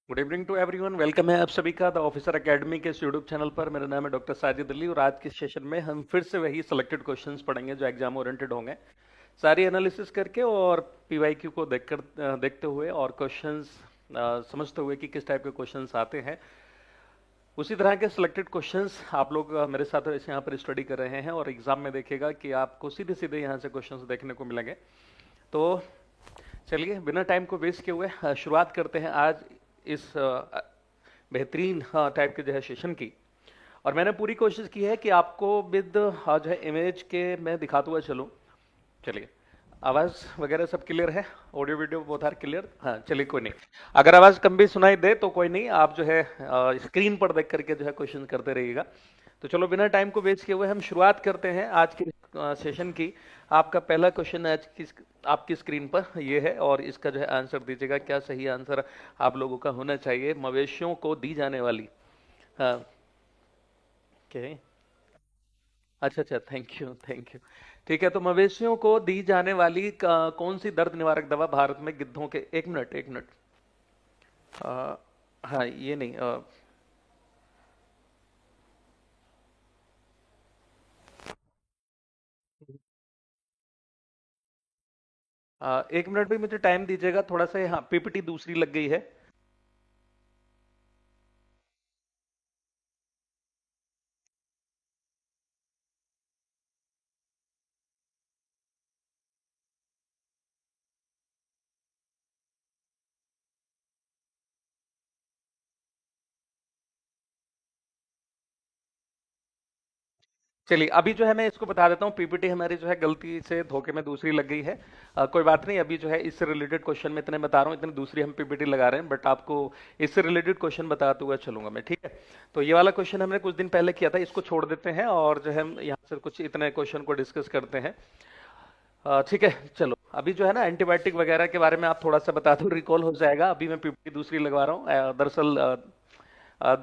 Good evening to everyone. Welcome है आप सभी का द ऑफिसर एकेडमी के इस यूट्यूब चैनल पर। मेरा नाम है डॉक्टर साजिद अली और आज के सेशन में हम फिर से वही सिलेक्टेड क्वेश्चंस पढ़ेंगे जो एग्जाम ओरिएंटेड होंगे, सारी एनालिसिस करके और पीवाईक्यू को देखते हुए और क्वेश्चंस समझते हुए कि किस टाइप के क्वेश्चंस आते हैं। उसी तरह के सिलेक्टेड क्वेश्चंस आप लोग मेरे साथ ऐसे यहाँ पर स्टडी कर रहे हैं और एग्जाम में देखेगा कि आपको सीधे सीधे यहाँ से क्वेश्चंस देखने को मिलेंगे। तो चलिए बिना टाइम को वेस्ट किए हुए शुरुआत करते हैं आज इस बेहतरीन टाइप के जो है सेशन की। और मैंने पूरी कोशिश की है कि आपको विद जो है इमेज के मैं दिखाता हुआ चलूं। चलिए, आवाज वगैरह सब क्लियर है? Audio video both are clear? हाँ चलिए, कोई नहीं। अगर आवाज कम भी सुनाई दे तो कोई नहीं, आप जो है स्क्रीन पर देख करके जो है क्वेश्चन करते रहिएगा। तो चलो बिना टाइम को वेस्ट किए हुए हम शुरुआत करते हैं आज के सेशन की। आपका पहला क्वेश्चन आज की आपकी स्क्रीन पर ये है और इसका जो है आंसर दीजिएगा। क्या सही आंसर आप लोगों का होना चाहिए? मवेशियों को दी जाने वाली, हाँ क्या? अच्छा अच्छा, थैंक यू थैंक यू। ठीक है, तो मवेशियों को दी जाने वाली कौन सी दर्द निवारक दवा भारत में गिद्धों के, एक मिनट एक मिनट, हाँ ये नहीं, एक मिनट भी मुझे टाइम दीजिएगा थोड़ा सा। हाँ, पीपीटी दूसरी लग गई है। चलिए अभी जो है मैं इसको बता देता हूँ, पीपीटी हमारी जो है गलती से धोखे में दूसरी लग गई है। कोई बात नहीं, अभी जो है इससे रिलेटेड क्वेश्चन में इतने बता रहा हूँ, इतनी दूसरी हम पीपीटी लगा रहे हैं, बट आपको इससे रिलेटेड क्वेश्चन बताते हुए चलूंगा मैं, ठीक है? तो ये वाला क्वेश्चन हमने कुछ दिन पहले किया था, इसको छोड़ देते हैं और जो है हम यहाँ से कुछ इतने क्वेश्चन को डिस्कस करते हैं। ठीक है, चलो अभी जो है ना एंटीबायोटिक वगैरह के बारे में आप थोड़ा सा बता दो, रिकॉल हो जाएगा। अभी मैं पीपीटी दूसरी लगवा रहा हूँ, दरअसल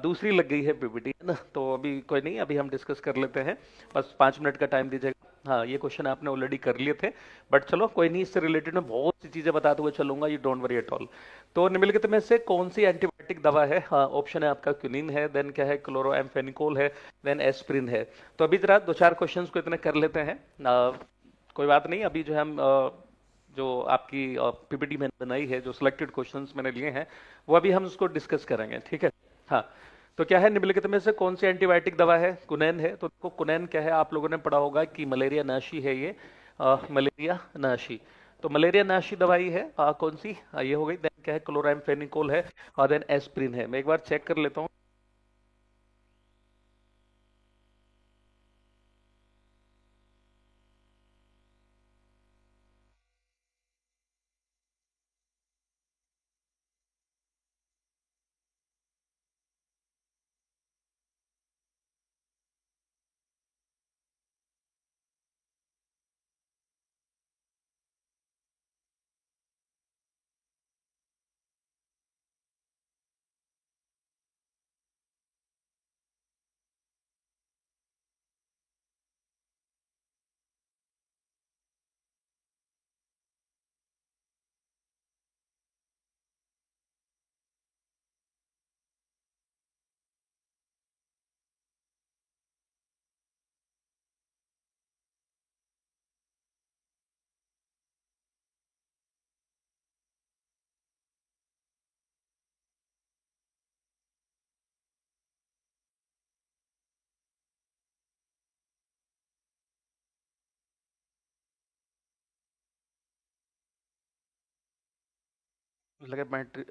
दूसरी लग गई है पीपीटी, है ना? तो अभी कोई नहीं, अभी हम डिस्कस कर लेते हैं। बस 5 मिनट का टाइम दीजिएगा। हाँ, ये क्वेश्चन आपने ऑलरेडी कर लिए थे, बट चलो कोई नहीं, इससे रिलेटेड मैं बहुत सी चीजें बताते हुए चलूंगा, you don't worry at all. तो निम्नलिखित में से कौन सी एंटीबायोटिक दवा है? हाँ, ऑप्शन है आपका क्विनिन है, देन क्या है, क्लोरोएम्फेनिकोल है, देन एस्प्रिन है। तो अभी जरा दो चार क्वेश्चंस को इतने कर लेते हैं। कोई बात नहीं, अभी जो है हम जो आपकी पीपीटी मैंने बनाई है, जो सिलेक्टेड क्वेश्चंस मैंने लिए हैं, वो अभी हम उसको डिस्कस करेंगे, ठीक है? हाँ, तो क्या है, निम्नलिखित में से कौन सी एंटीबायोटिक दवा है? कुनैन है। तो देखो कुनैन क्या है, आप लोगों ने पढ़ा होगा कि मलेरिया नाशी है ये, मलेरिया नाशी। तो मलेरिया नाशी दवाई है कौन सी? ये हो गई। देन क्या है, क्लोराम्फेनिकोल है और देन एस्प्रिन है। मैं एक बार चेक कर लेता हूँ। लगे बैटरी,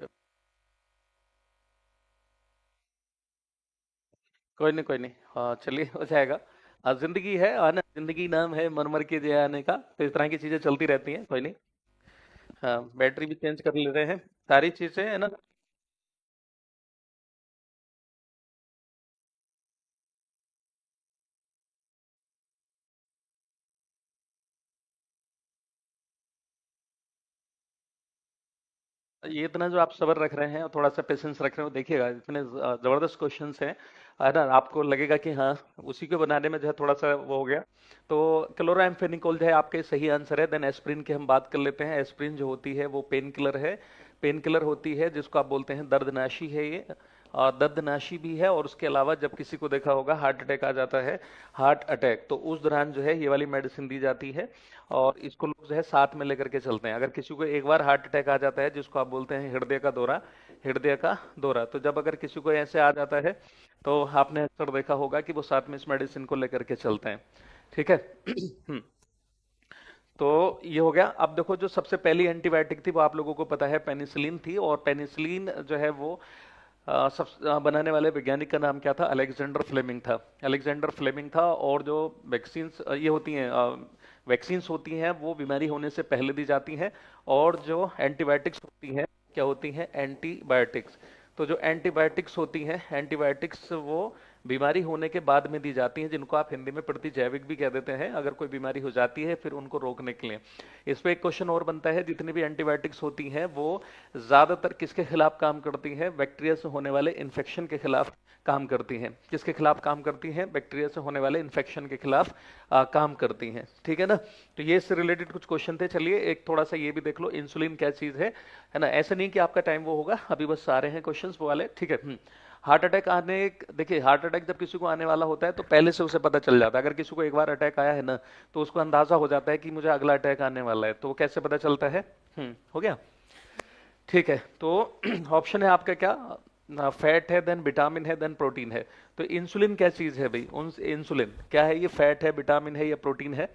कोई नहीं कोई नहीं, हाँ चलिए हो जाएगा। जिंदगी है ना, जिंदगी नाम है मर मर के जय आने का, तो इस तरह की चीजें चलती रहती हैं, कोई नहीं। हाँ, बैटरी भी चेंज कर ले रहे हैं, सारी चीजें है ना। ये इतना जो आप सब्र रख रहे हैं और थोड़ा सा पेशेंस रख रहे हो, देखिएगा इतने जबरदस्त क्वेश्चंस हैं, है ना? आपको लगेगा कि हाँ, उसी को बनाने में जो है थोड़ा सा वो हो गया। तो क्लोराम्फेनिकोल जो है आपके सही आंसर है। देन एस्प्रिन की हम बात कर लेते हैं। एस्प्रिन जो होती है वो पेन किलर है। पेन किलर होती है जिसको आप बोलते हैं दर्दनाशी है ये, और दर्दनाशी भी है। और उसके अलावा जब किसी को देखा होगा हार्ट अटैक आ जाता है, हार्ट अटैक, तो उस दौरान जो है ये वाली मेडिसिन दी जाती है। और इसको लोग जो है साथ में लेकर के चलते हैं। अगर किसी को एक बार हार्ट अटैक आ जाता है जिसको आप बोलते हैं हृदय का दौरा, हृदय का दौरा, तो जब अगर किसी को ऐसे आ जाता है तो आपने अक्सर देखा होगा कि वो साथ में इस मेडिसिन को लेकर के चलते हैं। ठीक है। तो ये हो गया। अब देखो, जो सबसे पहली एंटीबायोटिक थी वो आप लोगों को पता है पेनिसिलिन थी। और पेनिसिलिन जो है वो बनाने वाले वैज्ञानिक का नाम क्या था? अलेक्जेंडर फ्लेमिंग था। अलेक्जेंडर फ्लेमिंग था। और जो वैक्सीन्स ये होती हैं, वैक्सीन्स होती हैं, वो बीमारी होने से पहले दी जाती हैं। और जो एंटीबायोटिक्स होती हैं, क्या होती हैं? एंटीबायोटिक्स। तो जो एंटीबायोटिक्स होती हैं, एंटीबायोटिक्स वो बीमारी होने के बाद में दी जाती हैं, जिनको आप हिंदी में प्रतिजैविक भी कह देते हैं, अगर कोई बीमारी हो जाती है फिर उनको रोकने के लिए। इस पे एक क्वेश्चन और बनता है, जितनी भी एंटीबायोटिक्स होती हैं वो ज्यादातर किसके खिलाफ काम करती हैं? बैक्टीरिया से होने वाले इन्फेक्शन के खिलाफ काम करती हैं। किसके खिलाफ काम करती हैं? बैक्टीरिया से होने वाले इन्फेक्शन के खिलाफ काम करती हैं। ठीक है ना? तो ये इससे रिलेटेड कुछ क्वेश्चन थे। चलिए एक थोड़ा सा ये भी देख लो, इंसुलिन क्या चीज है ना? ऐसा नहीं कि आपका टाइम वो होगा, अभी बस आ रहे हैं क्वेश्चंस वो वाले। ठीक है। हार्ट अटैक आने, देखिए हार्ट अटैक जब किसी को आने वाला होता है तो पहले से उसे पता चल जाता है। अगर किसी को एक बार अटैक आया है ना, तो उसको अंदाजा हो जाता है कि मुझे अगला अटैक आने वाला है। तो वो कैसे पता चलता है? हो गया। ठीक है। तो ऑप्शन है आपका क्या? फैट है, देन विटामिन है, देन प्रोटीन है। तो इंसुलिन क्या चीज है भाई? इंसुलिन क्या है? ये फैट है, विटामिन है या प्रोटीन है?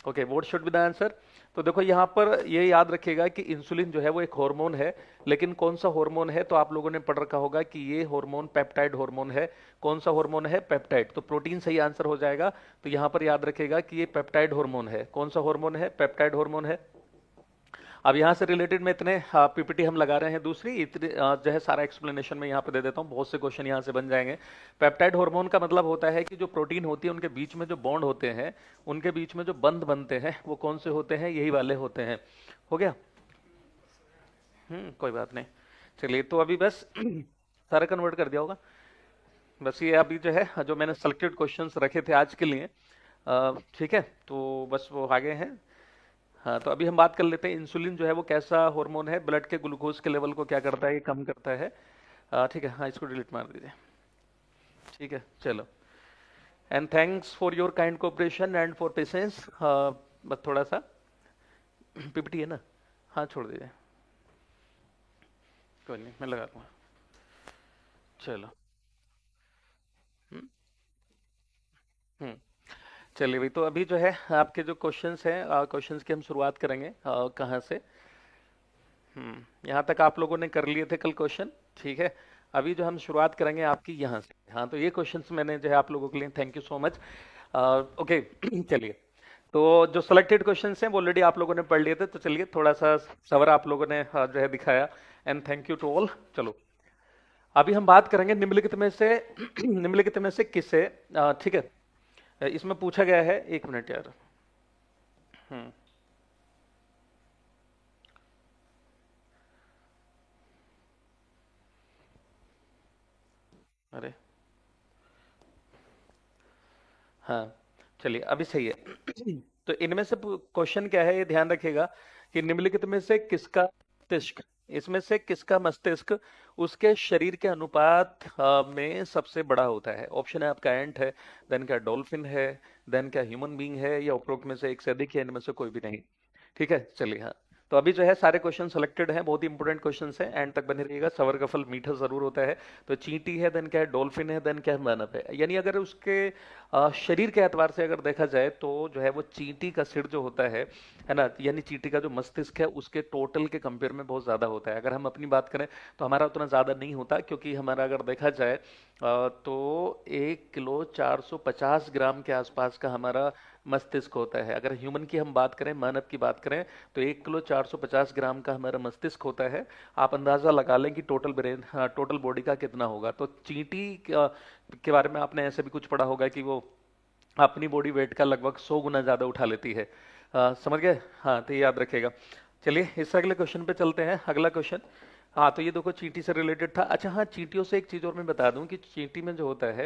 Okay, what should be the answer? तो देखो यहाँ पर ये याद रखिएगा कि इंसुलिन जो है वो एक हार्मोन है। लेकिन कौन सा हार्मोन है? तो आप लोगों ने पढ़ रखा होगा कि ये हार्मोन पेप्टाइड हार्मोन है। कौन सा हार्मोन है? पेप्टाइड। तो प्रोटीन सही आंसर हो जाएगा। तो यहाँ पर याद रखिएगा कि ये पेप्टाइड हार्मोन है। कौन सा हार्मोन है? पेप्टाइड हार्मोन है। अब यहाँ से रिलेटेड में इतने पीपीटी हम लगा रहे हैं, दूसरी इतने जो है सारा एक्सप्लेनेशन में यहाँ पे दे देता हूँ, बहुत से क्वेश्चन यहाँ से बन जाएंगे। पेप्टाइड हार्मोन का मतलब होता है कि जो प्रोटीन होती है उनके बीच में जो बॉन्ड होते हैं, उनके बीच में जो बंध बनते हैं, वो कौन से होते हैं? यही वाले होते हैं। हो गया। कोई बात नहीं। चलिए, तो अभी बस सारा कन्वर्ट कर दिया होगा। बस ये अभी जो है, जो मैंने सेलेक्टेड क्वेश्चंस रखे थे आज के लिए, ठीक है, तो बस वो आगे हैं। हाँ, तो अभी हम बात कर लेते हैं इंसुलिन जो है वो कैसा हार्मोन है, ब्लड के ग्लूकोज के लेवल को क्या करता है? ये कम करता है। ठीक है, हाँ इसको डिलीट मार दीजिए। ठीक है, चलो। And thanks for your kind cooperation and for patience. बस थोड़ा सा पीपीटी है ना, हाँ छोड़ दीजिए, कोई नहीं, मैं लगा दूंगा। चलो। हम्म हम्म चलिए भाई, तो अभी जो है आपके जो क्वेश्चंस हैं, क्वेश्चंस की हम शुरुआत करेंगे कहाँ से? यहाँ तक आप लोगों ने कर लिए थे कल क्वेश्चन। ठीक है। अभी जो हम शुरुआत करेंगे आपकी यहाँ से। हाँ, तो ये क्वेश्चंस मैंने जो है आप लोगों के लिए, thank you so much. Okay. चलिए, तो जो सिलेक्टेड क्वेश्चंस हैं वो ऑलरेडी आप लोगों ने पढ़ लिए थे, तो चलिए थोड़ा सा सवर आप लोगों ने जो है दिखाया। And thank you to all. चलो, अभी हम बात करेंगे निम्नलिखित में से निम्नलिखित में से किसे, ठीक है, इसमें पूछा गया है, एक मिनट यार। हम्म अरे, हाँ, चलिए अभी सही है। तो इनमें से क्वेश्चन क्या है, ये ध्यान रखिएगा कि निम्नलिखित में से किसका मस्तिष्क, इसमें से किसका मस्तिष्क उसके शरीर के अनुपात में सबसे बड़ा होता है? ऑप्शन है आपका एंट है, देन क्या डॉल्फिन है, देन क्या ह्यूमन बीइंग है, या उपरोक्त में से एक से अधिक, या इनमें से कोई भी नहीं। ठीक है, चलिए। हाँ, तो अभी जो है सारे क्वेश्चन सेलेक्टेड हैं, बहुत ही इंपॉर्टेंट क्वेश्चन हैं, एंड तक बने रहिएगा। सवर का फल मीठा जरूर होता है। तो चींटी है, देन क्या है डॉल्फिन है, देन क्या है मानव है। यानी अगर उसके शरीर के एतबार से अगर देखा जाए तो जो है वो चींटी का सिर जो होता है ना, यानी चींटी का जो मस्तिष्क है उसके टोटल के कंपेयर में बहुत ज्यादा होता है। अगर हम अपनी बात करें तो हमारा उतना ज्यादा नहीं होता, क्योंकि हमारा अगर देखा जाए तो 1 किलो 450 ग्राम के आसपास का हमारा मस्तिष्क होता है। अगर ह्यूमन की हम बात करें, मानव की बात करें, तो 1 किलो 450 ग्राम का हमारा मस्तिष्क होता है। आप अंदाजा लगा लें कि टोटल ब्रेन, टोटल बॉडी का कितना होगा। तो चींटी के बारे में आपने ऐसे भी कुछ पढ़ा होगा कि वो अपनी बॉडी वेट का लगभग 100 गुना ज्यादा उठा लेती है। समझ गए? हाँ, तो ये याद रखेगा। चलिए इस अगले क्वेश्चन पे चलते हैं। अगला क्वेश्चन, हाँ, तो ये देखो चींटी से रिलेटेड था। अच्छा हाँ, चींटियों से एक चीज और मैं बता दूं कि चींटी में जो होता है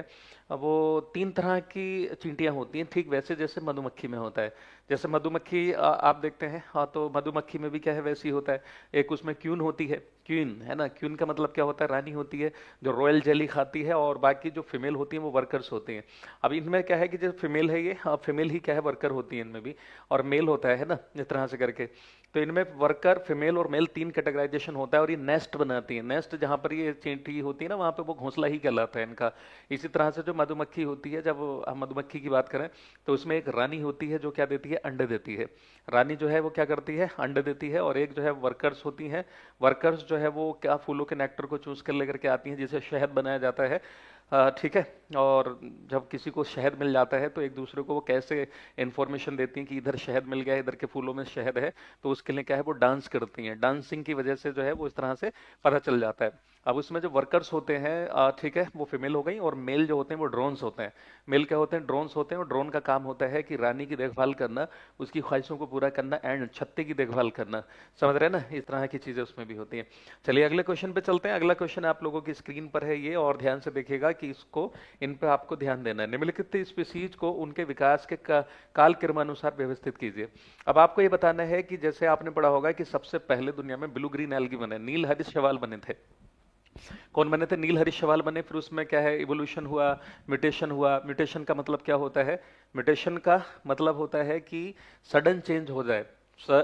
वो 3 तरह की चींटियां होती हैं, ठीक वैसे जैसे मधुमक्खी में होता है। जैसे मधुमक्खी आप देखते हैं, हाँ, तो मधुमक्खी में भी क्या है, वैसी होता है। एक उसमें क्यून होती है, क्वीन है ना, क्वीन का मतलब क्या होता है, रानी होती है जो रॉयल जेली खाती है, और बाकी जो फीमेल होती हैं वो वर्कर्स होती हैं। अब इनमें क्या है कि जो फीमेल है ये, हाँ, फीमेल ही क्या है, वर्कर होती है इनमें भी, और मेल होता है ना, इस तरह से करके। तो इनमें वर्कर, फीमेल और मेल तीन कैटेगराइजेशन होता है, और ये नेस्ट बनाती है। नेस्ट जहां पर ये चींटी होती है ना, वहां पे वो घोंसला ही कहलाता है इनका। इसी तरह से जो मधुमक्खी होती है, जब हम मधुमक्खी की बात करें तो उसमें एक रानी होती है जो क्या देती है, अंडे देती है। रानी जो है वो क्या करती है, अंडे देती है। और एक जो है वर्कर्स होती हैं। वर्कर्स जो है वो क्या, फूलों के नेक्टर को चूज कर लेकर के आती हैं, जिसे शहद बनाया जाता है। ठीक है। और जब किसी को शहद मिल जाता है तो एक दूसरे को वो कैसे इंफॉर्मेशन देती हैं कि इधर शहद मिल गया है, इधर के फूलों में शहद है। तो उसके लिए क्या है, वो डांस करती हैं। डांसिंग की वजह से जो है वो इस तरह से पता चल जाता है। अब उसमें जो वर्कर्स होते हैं, ठीक है, वो फीमेल हो गई। और मेल जो होते हैं वो ड्रोन्स होते हैं। मेल क्या होते हैं, ड्रोन्स होते हैं। और ड्रोन का काम होता है कि रानी की देखभाल करना, उसकी ख्वाहिशों को पूरा करना, एंड छत्ते की देखभाल करना। समझ रहे हैं ना, इस तरह की चीजें उसमें भी होती हैं। चलिए अगले क्वेश्चन पे चलते हैं। अगला क्वेश्चन आप लोगों की स्क्रीन पर है ये, और ध्यान से देखिएगा कि इसको, इन पे आपको ध्यान देना है। निम्नलिखित स्पीसीज को उनके विकास के काल क्रमानुसार व्यवस्थित कीजिए। अब आपको ये बताना है कि जैसे आपने पढ़ा होगा कि सबसे पहले दुनिया में ब्लू ग्रीन एल्गी बने, नील हरित शैवाल बने थे। कौन बने थे, नील हरित शैवाल बने। फिर उसमें क्या है, इवोल्यूशन हुआ, म्यूटेशन हुआ। म्यूटेशन का मतलब क्या होता है, म्यूटेशन का मतलब होता है कि सडन चेंज हो जाए।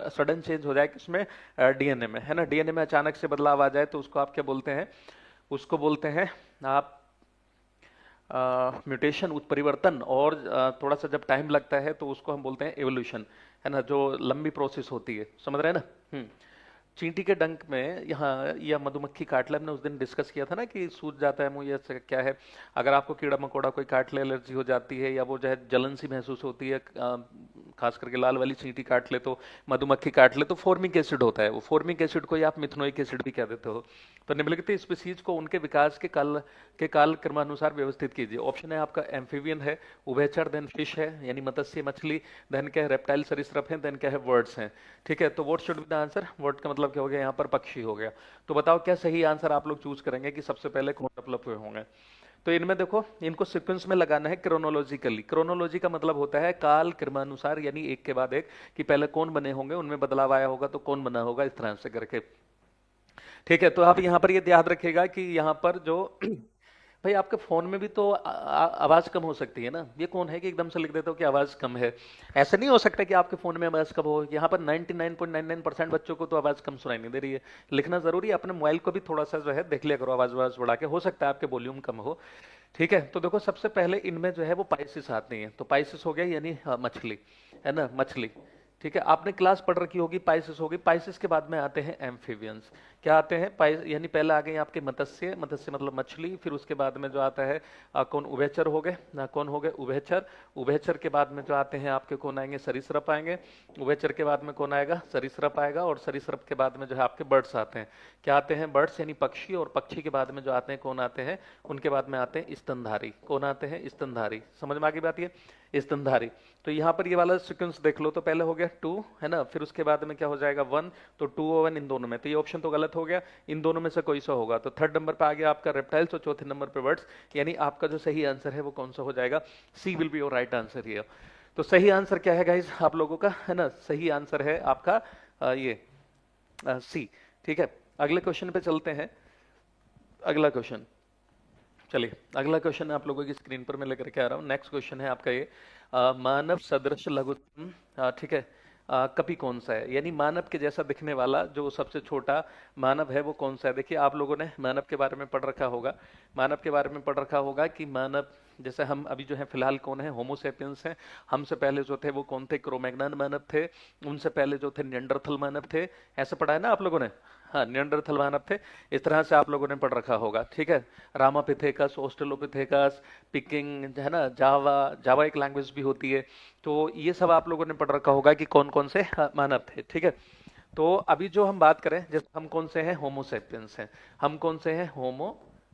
सडन चेंज हो जाए किसमें, डीएनए में, है ना। डीएनए में अचानक से बदलाव आ जाए तो उसको आप क्या बोलते हैं, उसको बोलते हैं आप म्यूटेशन, उत्परिवर्तन। और थोड़ा सा जब टाइम लगता है तो उसको हम बोलते हैं एवोल्यूशन, है ना, जो लंबी प्रोसेस होती है। समझ रहे हैं ना। चींटी के डंक में यहाँ, या मधुमक्खी काट ले, हमने उस दिन डिस्कस किया था ना कि सूज जाता है मुंह, या क्या है। अगर आपको कीड़ा मकोड़ा कोई काट ले, एलर्जी हो जाती है, या वो जो है जलन सी महसूस होती है, खास करके लाल वाली चींटी काट ले, तो मधुमक्खी काट ले, तो फॉर्मिक एसिड होता है। वो फॉर्मिक एसिड को ही आप मिथनोइक एसिड भी कह देते हो। तो निम्नलिखित स्पीसीज को उनके विकास के काल क्रमानुसार व्यवस्थित कीजिए। ऑप्शन है आपका एम्फीबियन है, उभयचर, देन फिश है यानी मत्स्य मछली, देन क्या है रेप्टाइल सरीसृप है, देन क्या है वर्ड्स हैं। ठीक है, तो what should be the answer, word का मतलब क्या हो गया यहाँ पर, पक्षी हो गया। तो बताओ क्या सही आंसर आप लोग चूज करेंगे कि सबसे पहले कौन डेवलप हुए होंगे। तो इनमें देखो, इनको सीक्वेंस में लगाना है क्रोनोलॉजिकली। क्रोनोलॉजी का मतलब होता है काल क्रमानुसार, यानी एक के बाद एक, कि पहले कौन बने होंगे, उनमें बदलाव आया होगा तो कौन बना होगा, इस तरह से करके। ठीक है, तो आप यहाँ पर ये याद रखेगा कि यहाँ पर जो भाई आपके फोन में भी तो आवाज कम हो सकती है ना। ये कौन है कि एकदम से लिख देते हो कि आवाज कम है। ऐसा नहीं हो सकता कि आपके फोन में आवाज कम हो। यहाँ पर 99.99% बच्चों को तो आवाज कम सुनाई नहीं दे रही है। लिखना जरूरी है, अपने मोबाइल को भी थोड़ा सा जो है देख लिया करो, आवाज बढ़ा के, हो सकता है आपके वॉल्यूम कम हो। ठीक है, तो देखो सबसे पहले इनमें जो है वो पाइसिस आती हैं। तो पाइसिस हो गया यानी मछली, है ना, मछली। ठीक है, आपने क्लास पढ़ रखी होगी, पाइसिस होगी। पाइसिस के बाद में आते हैं एम्फीबियंस। क्या आते हैं, यानी पहले आ गए आपके मत्स्य, मत्स्य मतलब मछली। फिर उसके बाद में जो आता है कौन, उभयचर हो गए ना, कौन हो गए, उभयचर। उभयचर के बाद में जो आते हैं आपके कौन आएंगे, सरीसृप आएंगे। उभयचर के बाद में कौन आएगा, सरीसृप आएगा। और सरीसृप के बाद में जो है आपके बर्ड्स आते हैं। क्या आते हैं, बर्ड्स यानी पक्षी। और पक्षी के बाद में जो आते हैं कौन आते हैं, उनके बाद में आते हैं स्तनधारी। कौन आते हैं, स्तनधारी। समझ में आ गई बात ये, स्तनधारी। तो यहाँ पर ये वाला सीक्वेंस देख लो, तो पहले हो गया 2, है ना, फिर उसके बाद में क्या हो जाएगा 1, तो 2 और 1 इन दोनों में, तो ये ऑप्शन तो गलत हो गया। इन दोनों में से कोई सा होगा, तो थर्ड नंबर पे आ गया आपका रेप्टाइल्स और चौथे नंबर पे बर्ड्स। यानी आपका जो सही आंसर है वो कौन सा हो जाएगा, C will be your right answer here. तो सही आंसर क्या है गाइस आप लोगों का, है ना, सही आंसर है आपका ये सी। ठीक है, अगले क्वेश्चन पे चलते हैं। अगला क्वेश्चन, चलिए अगला क्वेश्चन आप लोगों की स्क्रीन पर मैं लेकर के आ रहा हूँ। नेक्स्ट क्वेश्चन है आपका ये, मानव सदृश लघुत्तम, ठीक है, कपि कौन सा है, यानी मानव के जैसा दिखने वाला जो सबसे छोटा मानव है वो कौन सा है। देखिए आप लोगों ने मानव के बारे में पढ़ रखा होगा, मानव के बारे में पढ़ रखा होगा कि मानव, जैसे हम अभी जो है फिलहाल कौन है, होमोसेपियंस हैं। हमसे पहले जो थे वो कौन थे, क्रोमैग्नन मानव थे। उनसे पहले जो थे निएंडरथल मानव थे। ऐसा पढ़ा है ना आप लोगों ने, हाँ, निएंडरथल मानव थे। इस तरह से आप लोगों ने पढ़ रखा होगा। ठीक है, रामापिथेकस, ऑस्ट्रेलोपिथेकस, पिकिंग, है ना, जावा, जावा एक लैंग्वेज भी होती है। तो ये सब आप लोगों ने पढ़ रखा होगा कि कौन कौन से मानव थे। ठीक है, तो अभी जो हम बात करें, जैसे हम कौन से हैं, होमोसेपियंस हैं। हम कौन से हैं,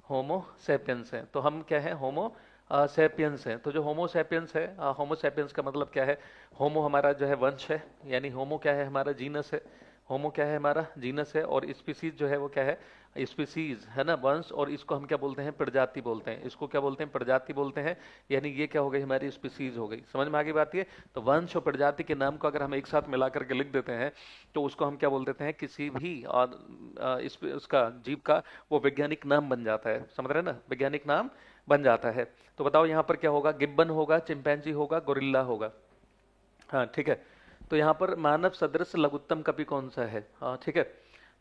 होमोसेपियंस हैं। तो हम क्या है, होमो सेपियंस हैं। तो जो होमोसेपियंस है, होमोसेपियंस का मतलब क्या है, होमो हमारा जो है वंश है, यानी होमो क्या है, हमारा जीनस है। होमो क्या है हमारा जीनस है, और स्पीसीज जो है वो क्या है, स्पीसीज है ना, वंश, और इसको हम क्या बोलते हैं, प्रजाति बोलते हैं, इसको क्या बोलते हैं, प्रजाति बोलते हैं। यानी ये क्या हो गई, हमारी स्पीसीज हो गई। समझ में आ गई बात ये। तो वंश और प्रजाति के नाम को अगर हम एक साथ मिला करके लिख देते हैं तो उसको हम क्या बोल देते हैं, किसी भी उसका जीव का वो वैज्ञानिक नाम बन जाता है। समझ रहे हैं ना, वैज्ञानिक नाम बन जाता है। तो बताओ यहाँ पर क्या होगा, गिब्बन होगा, चिंपैंजी होगा, गोरिल्ला होगा। हाँ ठीक है। तो यहाँ पर मानव सदृश लघुत्तम कवि कौन सा है, हाँ ठीक है।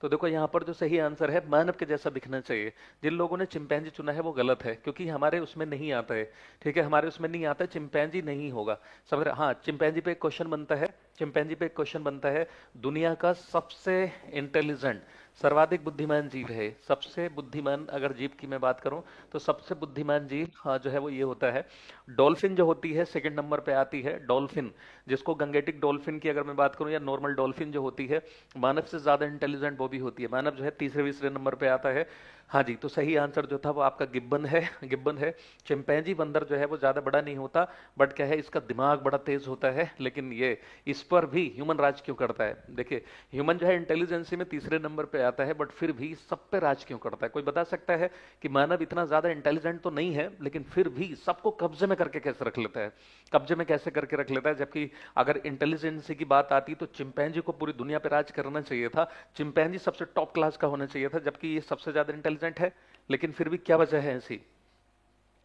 तो देखो यहाँ पर जो सही आंसर है, मानव के जैसा दिखना चाहिए। जिन लोगों ने चिंपैंजी चुना है वो गलत है, क्योंकि हमारे उसमें नहीं आता है। ठीक है, हमारे उसमें नहीं आता है, चिंपैंजी नहीं होगा। समझ रहे, हाँ चिंपैंजी पे एक क्वेश्चन बनता है, चिंपैंजी पे एक क्वेश्चन बनता है, दुनिया का सबसे इंटेलिजेंट, सर्वाधिक बुद्धिमान जीव है। सबसे बुद्धिमान अगर जीव की मैं बात करूं तो सबसे बुद्धिमान जीव हाँ जो है वो ये होता है, डॉल्फिन जो होती है सेकंड नंबर पे आती है, डॉल्फिन। जिसको गंगेटिक डॉल्फिन की अगर मैं बात करूं या नॉर्मल डॉल्फिन जो होती है, मानव से ज्यादा इंटेलिजेंट वो भी होती है। मानव जो है तीसरे तीसरे नंबर पे आता है। हाँ जी, तो सही आंसर जो था वो आपका गिब्बन है, गिब्बन है। चिंपैंजी बंदर जो है वो ज्यादा बड़ा नहीं होता, बट क्या है, इसका दिमाग बड़ा तेज होता है। लेकिन ये इस पर भी ह्यूमन राज क्यों करता है, देखिए ह्यूमन जो है इंटेलिजेंसी में तीसरे नंबर पे आता है, बट फिर भी सब पे राज क्यों करता है। कोई बता सकता है कि मानव इतना ज्यादा इंटेलिजेंट तो नहीं है, लेकिन फिर भी सबको कब्जे में करके कैसे रख लेता है, कब्जे में कैसे करके रख लेता है। जबकि अगर इंटेलिजेंसी की बात आती तो चिंपैंजी को पूरी दुनिया पे राज करना चाहिए था, चिंपैंजी सबसे टॉप क्लास का होना चाहिए था, जबकि ये सबसे ज्यादा इंटेलिजेंट है। लेकिन फिर भी क्या वजह है ऐसी।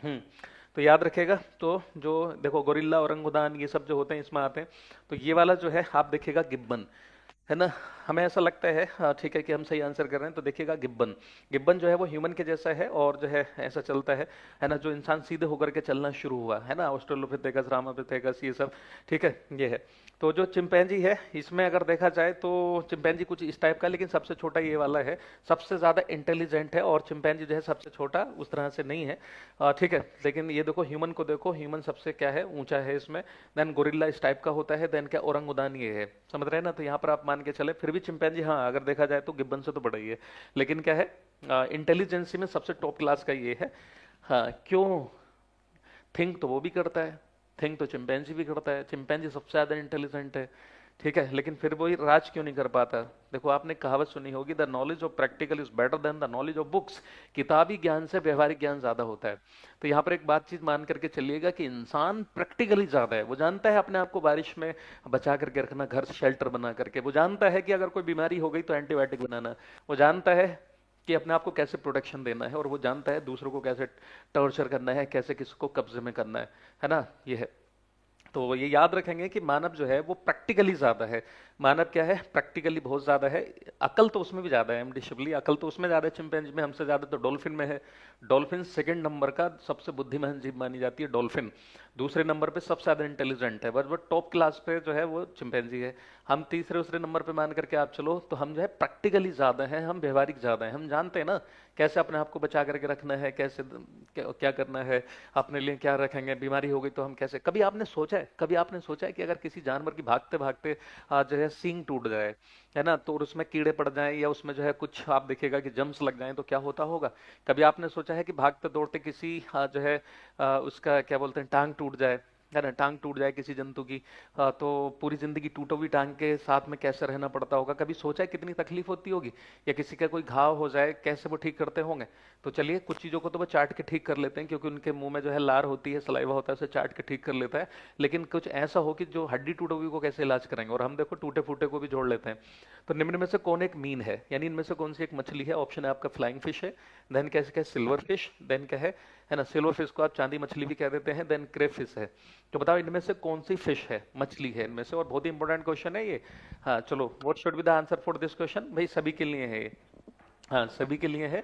हम्म। तो याद रखेगा। तो जो देखो गोरिल्ला, ओरंगुदान, ये सब जो होते हैं इसमें आते हैं। तो ये वाला जो है आप देखिएगा गिब्बन है ना। हमें ऐसा लगता है हाँ ठीक है कि हम सही आंसर कर रहे हैं। तो देखिएगा गिब्बन, गिब्बन जो है वो ह्यूमन के जैसा है, और जो है ऐसा चलता है ना, जो इंसान सीधे होकर के चलना शुरू हुआ है ना, ऑस्ट्रेलोपिथेकस, रामापिथेकस, ये सब। ठीक है, ये है। तो जो चिंपैंजी है इसमें अगर देखा जाए तो चिंपैंजी कुछ इस टाइप का, लेकिन सबसे छोटा ये वाला है, सबसे ज्यादा इंटेलिजेंट है। और चिंपैंजी जो है सबसे छोटा उस तरह से नहीं है। ठीक है, लेकिन ये देखो ह्यूमन को देखो, ह्यूमन सबसे क्या है, ऊंचा है इसमें। देन गोरिल्ला इस टाइप का होता है, देन क्या ओरंगुदान ये है। समझ रहे हैं ना। तो यहाँ पर आप मान के चले फिर भी चिंपैंजी हाँ अगर देखा जाए तो गिब्बन से तो बड़ा ही है, लेकिन क्या है, इंटेलिजेंसी में सबसे टॉप क्लास का ये है। हाँ क्यों, थिंक तो वो भी करता है, थिंक तो चिंपैंजी भी करता है, चिंपैंजी सबसे ज्यादा इंटेलिजेंट है। ठीक है, लेकिन फिर वो राज क्यों नहीं कर पाता। देखो आपने कहावत सुनी होगी, the knowledge of practical is better than the knowledge of books. किताबी ज्ञान से व्यवहारिक ज्ञान ज्यादा होता है। तो यहाँ पर एक बात चीज मान करके चलिएगा कि इंसान प्रैक्टिकली ज्यादा है। वो जानता है अपने आप को बारिश में बचा करके रखना, घर से शेल्टर बना करके। वो जानता है कि अगर कोई बीमारी हो गई तो एंटीबायोटिक बनाना। वो जानता है कि अपने आप को कैसे प्रोटेक्शन देना है, और वो जानता है दूसरों को कैसे टॉर्चर करना है, कैसे किसको कब्जे में करना है ना, ये है। तो ये याद रखेंगे कि मानव जो है वो प्रैक्टिकली ज्यादा है। मानव क्या है, प्रैक्टिकली बहुत ज्यादा है। अकल तो उसमें भी ज्यादा है, एमडी शिवली, अकल तो उसमें ज्यादा है चिंपैंजी में, हमसे ज्यादा तो डॉल्फिन में है। डॉल्फिन सेकंड नंबर का सबसे बुद्धिमान जीव मानी जाती है डॉल्फिन। दूसरे नंबर पे सबसे ज्यादा इंटेलिजेंट है, बस वो टॉप क्लास पे जो है वो चिंपैंजी है। हम तीसरे दूसरे नंबर पे मान करके आप चलो तो हम जो है प्रैक्टिकली ज्यादा है, हम व्यवहारिक ज्यादा है। हम जानते हैं ना कैसे अपने आप को बचा करके रखना है, कैसे क्या करना है, अपने लिए क्या रखेंगे, बीमारी हो गई तो हम कैसे। कभी आपने सोचा है, कभी आपने सोचा है कि अगर किसी जानवर की भागते भागते जो है सींग टूट जाए है ना, तो और उसमें कीड़े पड़ जाएं या उसमें जो है कुछ आप देखिएगा कि जम्स लग जाएं तो क्या होता होगा। कभी आपने सोचा है कि भागते दौड़ते किसी जो है उसका क्या बोलते हैं टांग टूट जाए है ना, टांग टूट जाए किसी जंतु की, तो पूरी जिंदगी टूटी हुई टांग के साथ में कैसे रहना पड़ता होगा। कभी सोचा है कितनी तकलीफ होती होगी। या किसी का कोई घाव हो जाए कैसे वो ठीक करते होंगे। तो चलिए कुछ चीजों को तो वो चाट के ठीक कर लेते हैं, क्योंकि उनके मुंह में जो है लार होती है, सलाइवा होता है, उसे चाट के ठीक कर लेता है। लेकिन कुछ ऐसा हो कि जो हड्डी टूटी हुई को कैसे इलाज करेंगे, और हम देखो टूटे फूटे को भी जोड़ लेते हैं। तो निम्न में से कौन एक मीन है, यानी इनमें से कौन सी एक मछली है। ऑप्शन है आपका फ्लाइंग फिश है, देन कैसे क्या सिल्वर फिश, देन क्या है ना, सिल्वर फिश को आप चांदी मछली भी कह देते हैं, देन क्रेप फिश है। तो बताओ इनमें से कौन सी फिश है, मछली है इनमें से। और बहुत ही इंपॉर्टेंट क्वेश्चन है ये। हाँ चलो, what should be the answer for this question, भाई सभी के लिए है ये। हाँ सभी के लिए है।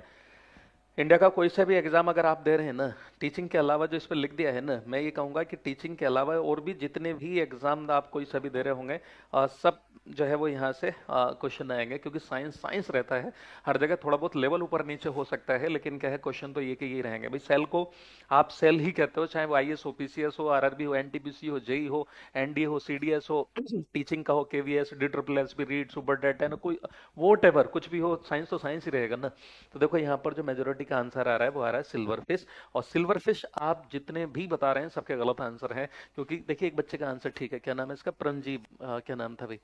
इंडिया का कोई सा भी एग्जाम अगर आप दे रहे हैं ना, टीचिंग के अलावा जो इस पर लिख दिया है ना, मैं ये कहूंगा कि टीचिंग के अलावा और भी जितने भी एग्जाम आप कोई सा भी दे रहे होंगे, सब जो है वो यहाँ से क्वेश्चन आएंगे। क्योंकि साइंस साइंस रहता है, हर जगह थोड़ा बहुत लेवल ऊपर नीचे हो सकता है, लेकिन क्या है क्वेश्चन तो ये कि ये रहेंगे। भाई सेल को आप सेल ही कहते हो, चाहे वो आईएएस हो, पीसीएस हो, आरआरबी हो, एनटीपीसी हो, जेई हो, एनडीए हो, सीडीएस हो, टीचिंग का हो, KVS, D triple S B, REET, super TET है ना, कोई वोट एवर कुछ भी हो, साइंस तो साइंस ही रहेगा ना। तो देखो यहाँ पर जो मेजोरिटी का आंसर आ रहा है वो आ रहा है सिल्वर फिश। और सिल्वर फिश आप जितने भी बता रहे हैं सबके गलत आंसर हैं। क्योंकि देखिए एक बच्चे का आंसर ठीक है, क्या नाम है इसका, प्रंजीव क्या नाम था भाई,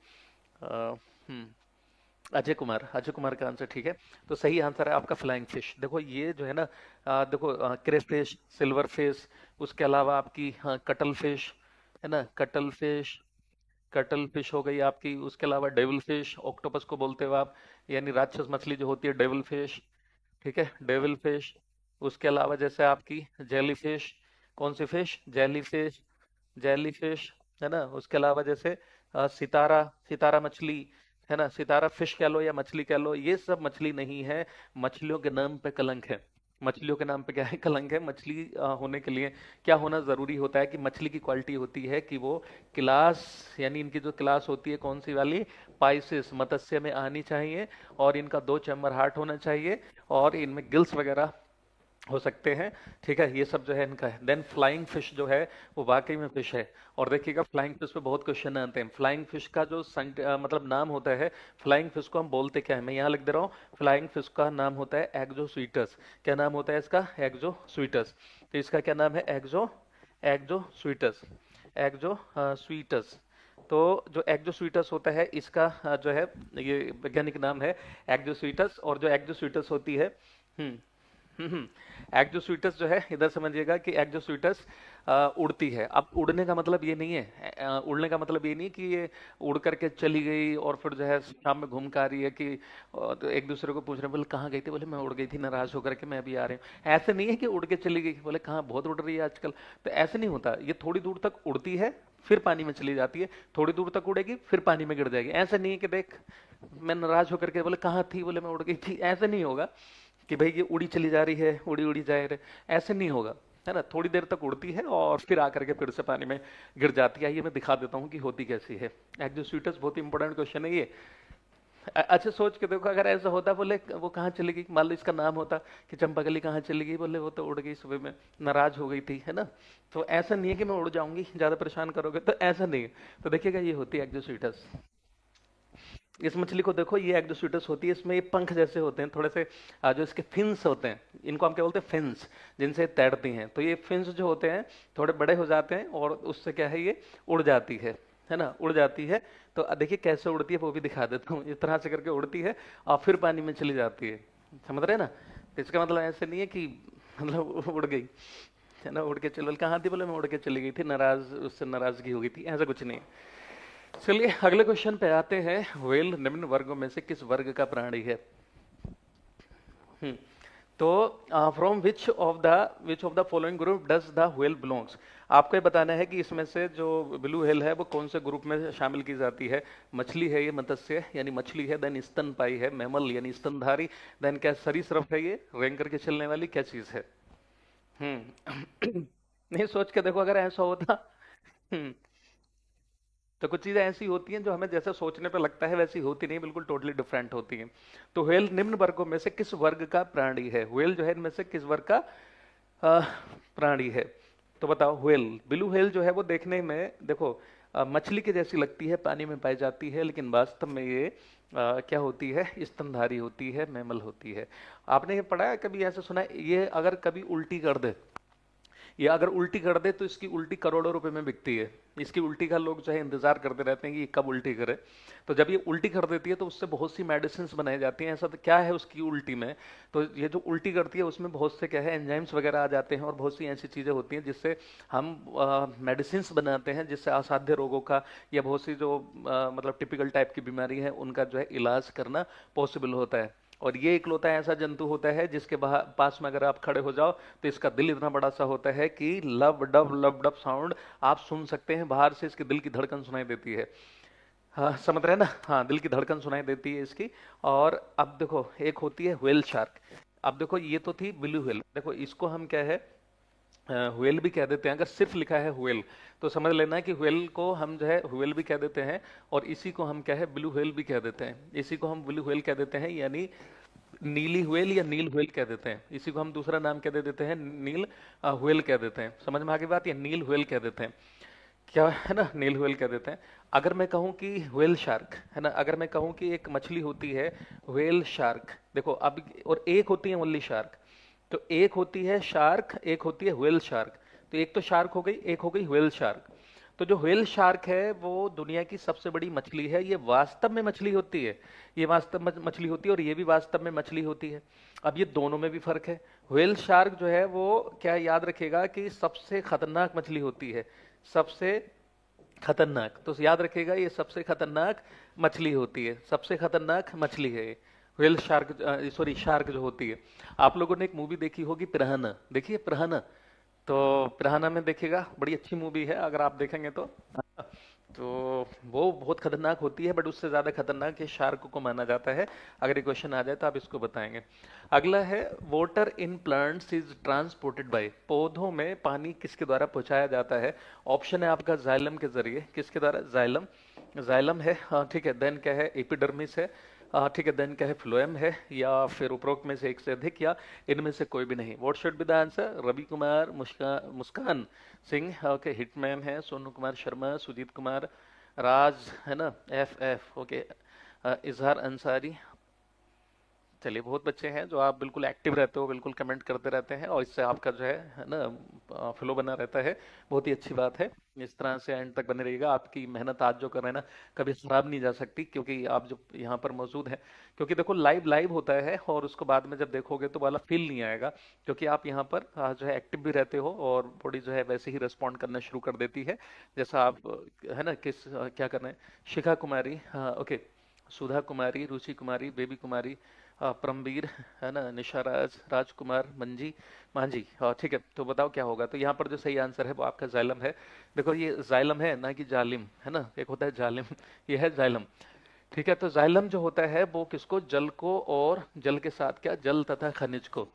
अजय कुमार का आंसर ठीक है। तो सही आंसर है आपका फ्लाइंग फिश। देखो ये जो है ना, देखो क्रे फिश, सिल्वर फिश, उसके अलावा आपकी कटल फिश, है ना, कटल फिश, कटल फिश हो गई आपकी। उसके अलावा डेविल फिश, ऑक्टोपस को बोलते हो आप, यानी राक्षस मछली जो होती है डेविल फिश, ठीक है, डेविल फिश। उसके अलावा जैसे आपकी जेली फिश, कौन सी fish, jelly fish, jelly fish, है ना। उसके अलावा जैसे सितारा, सितारा मछली, है ना, सितारा फिश कह लो या मछली कह लो, ये सब मछली नहीं है। मछलियों के नाम पे कलंक है। मछलियों के नाम पे क्या है, कलंक है। मछली होने के लिए क्या होना जरूरी होता है कि मछली की क्वालिटी होती है कि वो क्लास, यानी इनकी जो क्लास होती है कौन सी वाली, पाइसेस, मत्स्य में आनी चाहिए, और इनका 2 चैम्बर हार्ट होना चाहिए, और इनमें गिल्स वगैरह हो सकते हैं। ठीक है, ये सब जो है इनका है। देन फ्लाइंग फिश जो है वो वाकई में फिश है। और देखिएगा फ्लाइंग फिश पे बहुत क्वेश्चन आते हैं। फ्लाइंग फिश का जो मतलब नाम होता है, फ्लाइंग फिश को हम बोलते क्या है, मैं यहाँ लिख दे रहा हूँ। फ्लाइंग फिश का नाम होता है एग्जो स्वीटस। क्या नाम होता है इसका, एग्जो स्वीटस। तो इसका क्या नाम है, एग्जो, एग्जो स्वीटस, एग्जो स्वीटस। तो जो एग्जो स्वीटस होता है इसका जो है ये वैज्ञानिक नाम है एग्जो स्वीटस। और जो एग्जो स्वीटस होती है, हम्म एग्जोस्यूटस जो है, इधर समझिएगा कि एग्जोस्यूटस उड़ती है। अब उड़ने का मतलब ये नहीं है, उड़ने का मतलब ये नहीं कि ये उड़ करके चली गई और फिर जो है शाम में घूम कर आ रही है कि तो एक दूसरे को पूछ रहे हैं, बोले कहाँ गई थी, बोले मैं उड़ गई थी नाराज होकर के, मैं अभी आ रही हूँ। ऐसे नहीं है कि उड़ के चली गई, बोले कहाँ बहुत उड़ रही है आजकल, तो ऐसे नहीं होता। ये थोड़ी दूर तक उड़ती है, फिर पानी में चली जाती है, थोड़ी दूर तक उड़ेगी, फिर पानी में गिर जाएगी। ऐसा नहीं है कि देख मैं नाराज होकर के, बोले कहाँ थी, बोले मैं उड़ गई थी, ऐसे नहीं होगा कि भाई ये उड़ी चली जा रही है, उड़ी उड़ी जाए रहे, ऐसे नहीं होगा, है ना। थोड़ी देर तक उड़ती है और फिर आकर के फिर से पानी में गिर जाती है। ये मैं दिखा देता हूँ कि होती कैसी है। एक्जोस्यूटस बहुत इंपॉर्टेंट क्वेश्चन है ये। अच्छा सोच के देखो, अगर ऐसा होता, बोले वो कहाँ चली गई, मान लो इसका नाम होता कि चंपाकली कहाँ चली गई, बोले वो तो उड़ गई सुबह में, नाराज हो गई थी, है ना। तो ऐसा नहीं है कि मैं उड़ जाऊंगी, ज्यादा परेशान करोगे, तो ऐसा नहीं है। तो देखिएगा ये होती है एक्जोस्यूटस। इस मछली को देखो, ये एक्डोस्यूटस होती है, इसमें ये पंख जैसे होते हैं थोड़े से, जो इसके फिन्स होते हैं, इनको हम क्या बोलते हैं, फिन्स, जिनसे ये तैरती हैं। तो ये फिन्स जो होते हैं थोड़े बड़े हो जाते हैं, और उससे क्या है, ये उड़ जाती है ना, उड़ जाती है। तो देखिए कैसे उड़ती है वो भी दिखा देता हूँ। इस तरह से करके उड़ती है और फिर पानी में चली जाती है, समझ रहे हैं ना। तो इसका मतलब ऐसे नहीं है कि मतलब उड़ गई, है ना, उड़ के चलो, कहाँ थी, बोले मैं उड़ के चली गई थी, नाराज, उससे नाराजगी हो गई थी, ऐसा कुछ नहीं है। चलिए अगले क्वेश्चन पे आते हैं। व्हेल निम्न वर्गों में से किस वर्ग का प्राणी है। हम्म, तो from which of the following group does the whale belongs. आपको ये बताना है कि इसमें से जो ब्लू व्हेल है वो कौन से ग्रुप में शामिल की जाती है। मछली है ये, मत्स्य यानी मछली है, देन स्तनपाई है, मैमल यानी स्तनधारी, देन क्या सरीसृप है, ये रेंग करके चलने वाली क्या चीज है। नहीं सोच के देखो, अगर ऐसा होता। हम्म तो कुछ चीजें ऐसी होती हैं जो हमें जैसे सोचने पे लगता है वैसी होती नहीं, बिल्कुल टोटली डिफरेंट होती हैं। तो व्हेल निम्न वर्गों में से किस वर्ग का प्राणी है। व्हेल जो है इनमें से किस वर्ग का अ, प्राणी है। तो बताओ, व्हेल, ब्लू व्हेल जो है वो देखने में देखो मछली के जैसी लगती है, पानी में पाई जाती है, लेकिन वास्तव में ये क्या होती है, स्तनधारी होती है, मैमल होती है। आपने ये पढ़ा है कभी, ऐसा सुना है, ये अगर कभी उल्टी कर दे, ये अगर उल्टी कर दे तो इसकी उल्टी करोड़ों रुपए में बिकती है। इसकी उल्टी का लोग जो है इंतजार करते रहते हैं कि ये कब उल्टी करे। तो जब ये उल्टी कर देती है तो उससे बहुत सी मेडिसिन बनाई जाती हैं। ऐसा तो क्या है उसकी उल्टी में, तो ये जो उल्टी करती है उसमें बहुत से क्या है एंजाइम्स वगैरह आ जाते हैं, और बहुत सी ऐसी चीजें होती हैं जिससे हम मेडिसिन बनाते हैं, जिससे असाध्य रोगों का या बहुत सी जो मतलब टिपिकल टाइप की बीमारी है उनका जो है इलाज करना पॉसिबल होता है। और ये इकलौता ऐसा जंतु होता है जिसके पास में अगर आप खड़े हो जाओ तो इसका दिल इतना बड़ा सा होता है कि लब डब साउंड आप सुन सकते हैं, बाहर से इसके दिल की धड़कन सुनाई देती है। हाँ समझ रहे हैं ना, हाँ दिल की धड़कन सुनाई देती है इसकी। और अब देखो एक होती है व्हेल शार्क। अब देखो ये तो थी ब्लू व्हेल, देखो इसको हम क्या है व्हेल भी कह देते हैं। अगर सिर्फ लिखा है व्हेल तो समझ लेना है कि व्हेल को हम जो है व्हेल भी कह देते हैं, और इसी को हम क्या है ब्लू व्हेल भी कह देते हैं। इसी को हम ब्लू व्हेल कह देते हैं, यानी नीली व्हेल या नील व्हेल कह देते हैं। इसी को हम दूसरा नाम कह दे देते हैं, नील व्हेल कह देते हैं। समझ में आ गई बात, या नील व्हेल कह देते हैं, क्या है ना, नील व्हेल कह देते हैं। अगर मैं कहूं कि व्हेल शार्क, है ना, अगर मैं कहूं कि एक मछली होती है व्हेल शार्क, देखो अब, और एक होती है ओनली शार्क। तो एक होती है शार्क, एक होती है व्हेल शार्क। तो एक तो शार्क हो गई, एक हो गई व्हेल शार्क। तो जो व्हेल शार्क है वो दुनिया की सबसे बड़ी मछली है। ये वास्तव में मछली होती है, ये वास्तव में मछली होती है, और ये भी वास्तव में मछली होती है। अब ये दोनों में भी फर्क है। व्हेल शार्क जो है वो क्या याद रखेगा कि सबसे खतरनाक मछली होती है, सबसे खतरनाक। तो याद रखेगा ये सबसे खतरनाक मछली होती है, सबसे खतरनाक मछली है व्हेल शार्क, सॉरी शार्क जो होती है। आप लोगों ने एक मूवी देखी होगी पिराना, देखिए पिराना। तो पिराना में देखिएगा, बड़ी अच्छी मूवी है, अगर आप देखेंगे तो वो बहुत खतरनाक होती है, बट उससे ज्यादा खतरनाक ये शार्क को माना जाता है। अगर ये क्वेश्चन आ जाए तो आप इसको बताएंगे। अगला है water in plants is transported by, पौधों में पानी किसके द्वारा पहुंचाया जाता है? ऑप्शन है आपका जाइलम के जरिए, किसके द्वारा? जाइलम, जाइलम है, हाँ ठीक है। देन क्या है? एपिडर्मिस है, ठीक है। देन क्या है? फ्लोएम है, या फिर उपरोक्त में से एक से अधिक, या इनमें से कोई भी नहीं। What should be the answer? Ravi Kumar, Muskan Muskan Singh, okay. Hitman है सोनू कुमार शर्मा, सुजीत कुमार, राज है ना, एफ एफ, ओके। इजहार अंसारी। चलिए, बहुत बच्चे हैं जो आप बिल्कुल एक्टिव रहते हो, बिल्कुल कमेंट करते रहते हैं, और इससे आपका जो है ना फ्लो बना रहता है। बहुत ही अच्छी बात है। इस तरह से एंड तक बने रहिएगा। आपकी मेहनत आज जो कर रहे हैं ना, कभी खराब नहीं जा सकती, क्योंकि आप जो यहाँ पर मौजूद हैं, क्योंकि देखो लाइव लाइव होता है, और उसको बाद में जब देखोगे तो वाला फील नहीं आएगा, क्योंकि आप यहाँ पर जो है एक्टिव भी रहते हो, और बॉडी जो है वैसे ही रिस्पॉन्ड करना शुरू कर देती है, जैसा आप है ना क्या कर रहे हैं। शिखा कुमारी, हाँ ओके। सुधा कुमारी, रुचि कुमारी, बेबी कुमारी, परमवीर है ना, निशा राज, राजकुमार, मंजी, मांझी, हाँ ठीक है। तो बताओ क्या होगा? तो यहाँ पर जो सही आंसर है वो आपका जाइलम है। देखो ये जाइलम है ना कि जालिम, है ना, एक होता है जालिम, ये है जाइलम। ठीक है। तो जाइलम जो होता है वो किसको? जल को, और जल के साथ क्या? जल तथा खनिज को,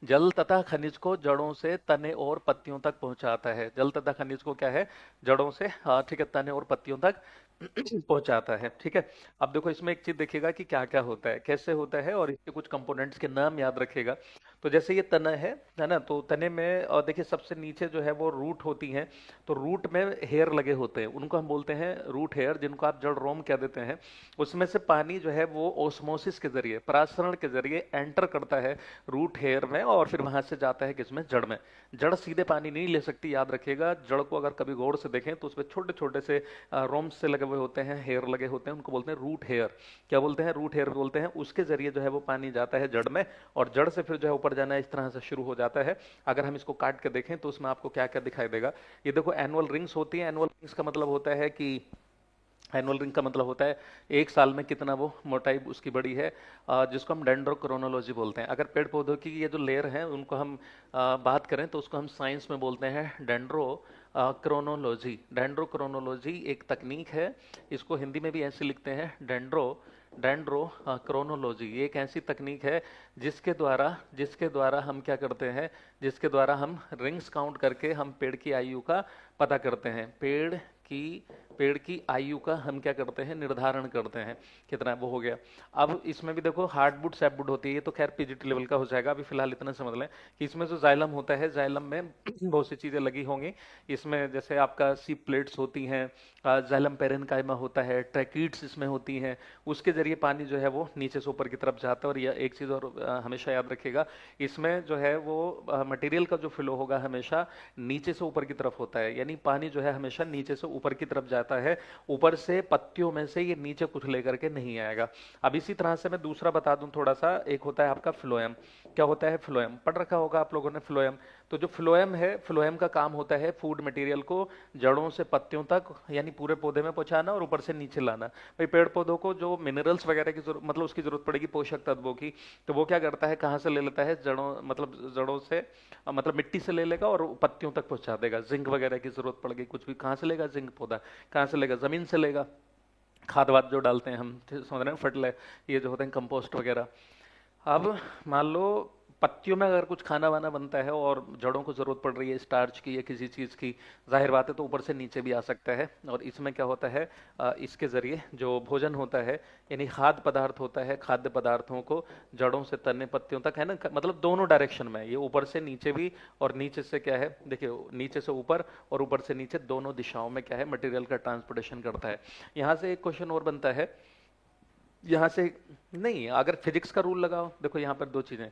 जल तथा खनिज को जड़ों से तने और पत्तियों तक पहुंचाता है। जल तथा खनिज को क्या है? जड़ों से, हाँ ठीक है, तने और पत्तियों तक पहुंचाता है। ठीक है। अब देखो इसमें एक चीज देखिएगा कि क्या क्या होता है, कैसे होता है, और इसके कुछ कंपोनेंट्स के नाम याद रखिएगा। तो जैसे ये तना है ना, तो तने में और देखिए सबसे नीचे जो है वो रूट होती हैं। तो रूट में हेयर लगे होते हैं, उनको हम बोलते हैं रूट हेयर, जिनको आप जड़ रोम कह देते हैं। उसमें से पानी जो है वो ओस्मोसिस के जरिए, परासरण के जरिए एंटर करता है रूट हेयर में, और फिर वहां से जाता है किसमें? जड़ में। जड़ सीधे पानी नहीं ले सकती, याद रखिएगा। जड़ को अगर कभी गौर से देखें तो उसमें छोटे छोटे से रोम्स से लगे हुए होते हैं, हेयर लगे होते हैं, उनको बोलते हैं रूट हेयर। क्या बोलते हैं? रूट हेयर बोलते हैं। उसके जरिए जो है वो पानी जाता है जड़ में, और जड़ से फिर जो है ऊपर जाना इस तरह से शुरू हो जाता है। अगर हम इसको काट के देखें तो उसमें आपको क्या क्या दिखाई देगा? ये देखो एनुअल रिंग्स होती है। एनुअल रिंग्स का मतलब होता है कि, एनुअल रिंग का मतलब होता है एक साल में कितना वो मोटाई उसकी बड़ी है, जिसको हम डेंड्रोक्रोनोलॉजी बोलते हैं। अगर पेड़ पौधों की ये जो लेयर है उनको हम बात करें तो उसको हम साइंस में बोलते हैं डेंड्रो क्रोनोलॉजी। डेंड्रोक्रोनोलॉजी एक तकनीक है, इसको हिंदी में भी ऐसे लिखते हैं डेंड्रो, डेंड्रो क्रोनोलॉजी। ये एक ऐसी तकनीक है जिसके द्वारा हम क्या करते हैं, जिसके द्वारा हम रिंग्स काउंट करके हम पेड़ की आयु का पता करते हैं। पेड़ की आयु का हम क्या करते हैं? निर्धारण करते हैं कितना वो हो गया। अब इसमें भी देखो हार्डवुड सैपवुड होती है, ये तो खैर पीजीटी लेवल का हो जाएगा, अभी फिलहाल इतना समझ लें कि इसमें जो जाइलम होता है, जाइलम में बहुत सी चीजें लगी होंगी। इसमें जैसे आपका सीप प्लेट्स होती हैं, जाइलम पेरेन्काइमा होता है, ट्रैकीड्स इसमें होती हैं। उसके जरिए पानी जो है वो नीचे से ऊपर की तरफ जाता है। और यह एक चीज और हमेशा याद रखिएगा, इसमें जो है वो मटेरियल का जो फ्लो होगा हमेशा नीचे से ऊपर की तरफ होता है, यानी पानी जो है हमेशा नीचे से ऊपर की तरफ जाता है, ऊपर से पत्तियों में से ये नीचे कुछ लेकर के नहीं आएगा। अब इसी तरह से मैं दूसरा बता दूं थोड़ा सा, एक होता है आपका फ्लोएम। क्या होता है? फ्लोएम पढ़ रखा होगा आप लोगों ने, फ्लोएम। तो जो फ्लोएम है, फ्लोएम का काम होता है फूड मटेरियल को जड़ों से पत्तियों तक, यानी पूरे पौधे में पहुंचाना, और ऊपर से नीचे लाना। भाई पेड़ पौधों को जो मिनरल्स वगैरह की जरूरत, मतलब उसकी जरूरत पड़ेगी, पोषक तत्वों की, तो वो क्या करता है? कहाँ से ले लेता है? जड़ों, मतलब जड़ों से, मतलब मिट्टी से ले लेगा और पत्तियों तक पहुंचा देगा। जिंक वगैरह की जरूरत पड़ गई, कुछ भी, कहाँ से लेगा? जिंक पौधा कहाँ से लेगा? जमीन से लेगा। खाद वाद जो डालते हैं हम, समझ रहे हैं, फर्टिलाइजर ये जो होते हैं, कंपोस्ट वगैरह। अब मान लो पत्तियों में अगर कुछ खाना वाना बनता है और जड़ों को जरूरत पड़ रही है स्टार्च की या किसी चीज की, जाहिर बात है तो ऊपर से नीचे भी आ सकता है। और इसमें क्या होता है, इसके जरिए जो भोजन होता है, यानी खाद्य पदार्थ होता है, खाद्य पदार्थों को जड़ों से तने पत्तियों तक, है ना, मतलब दोनों डायरेक्शन में, ये ऊपर से नीचे भी और नीचे से क्या है, देखिए नीचे से ऊपर और ऊपर से नीचे, दोनों दिशाओं में क्या है, मटेरियल का ट्रांसपोर्टेशन करता है। यहाँ से एक क्वेश्चन और बनता है, यहाँ से नहीं, अगर फिजिक्स का रूल लगाओ, देखो यहाँ पर दो चीजें,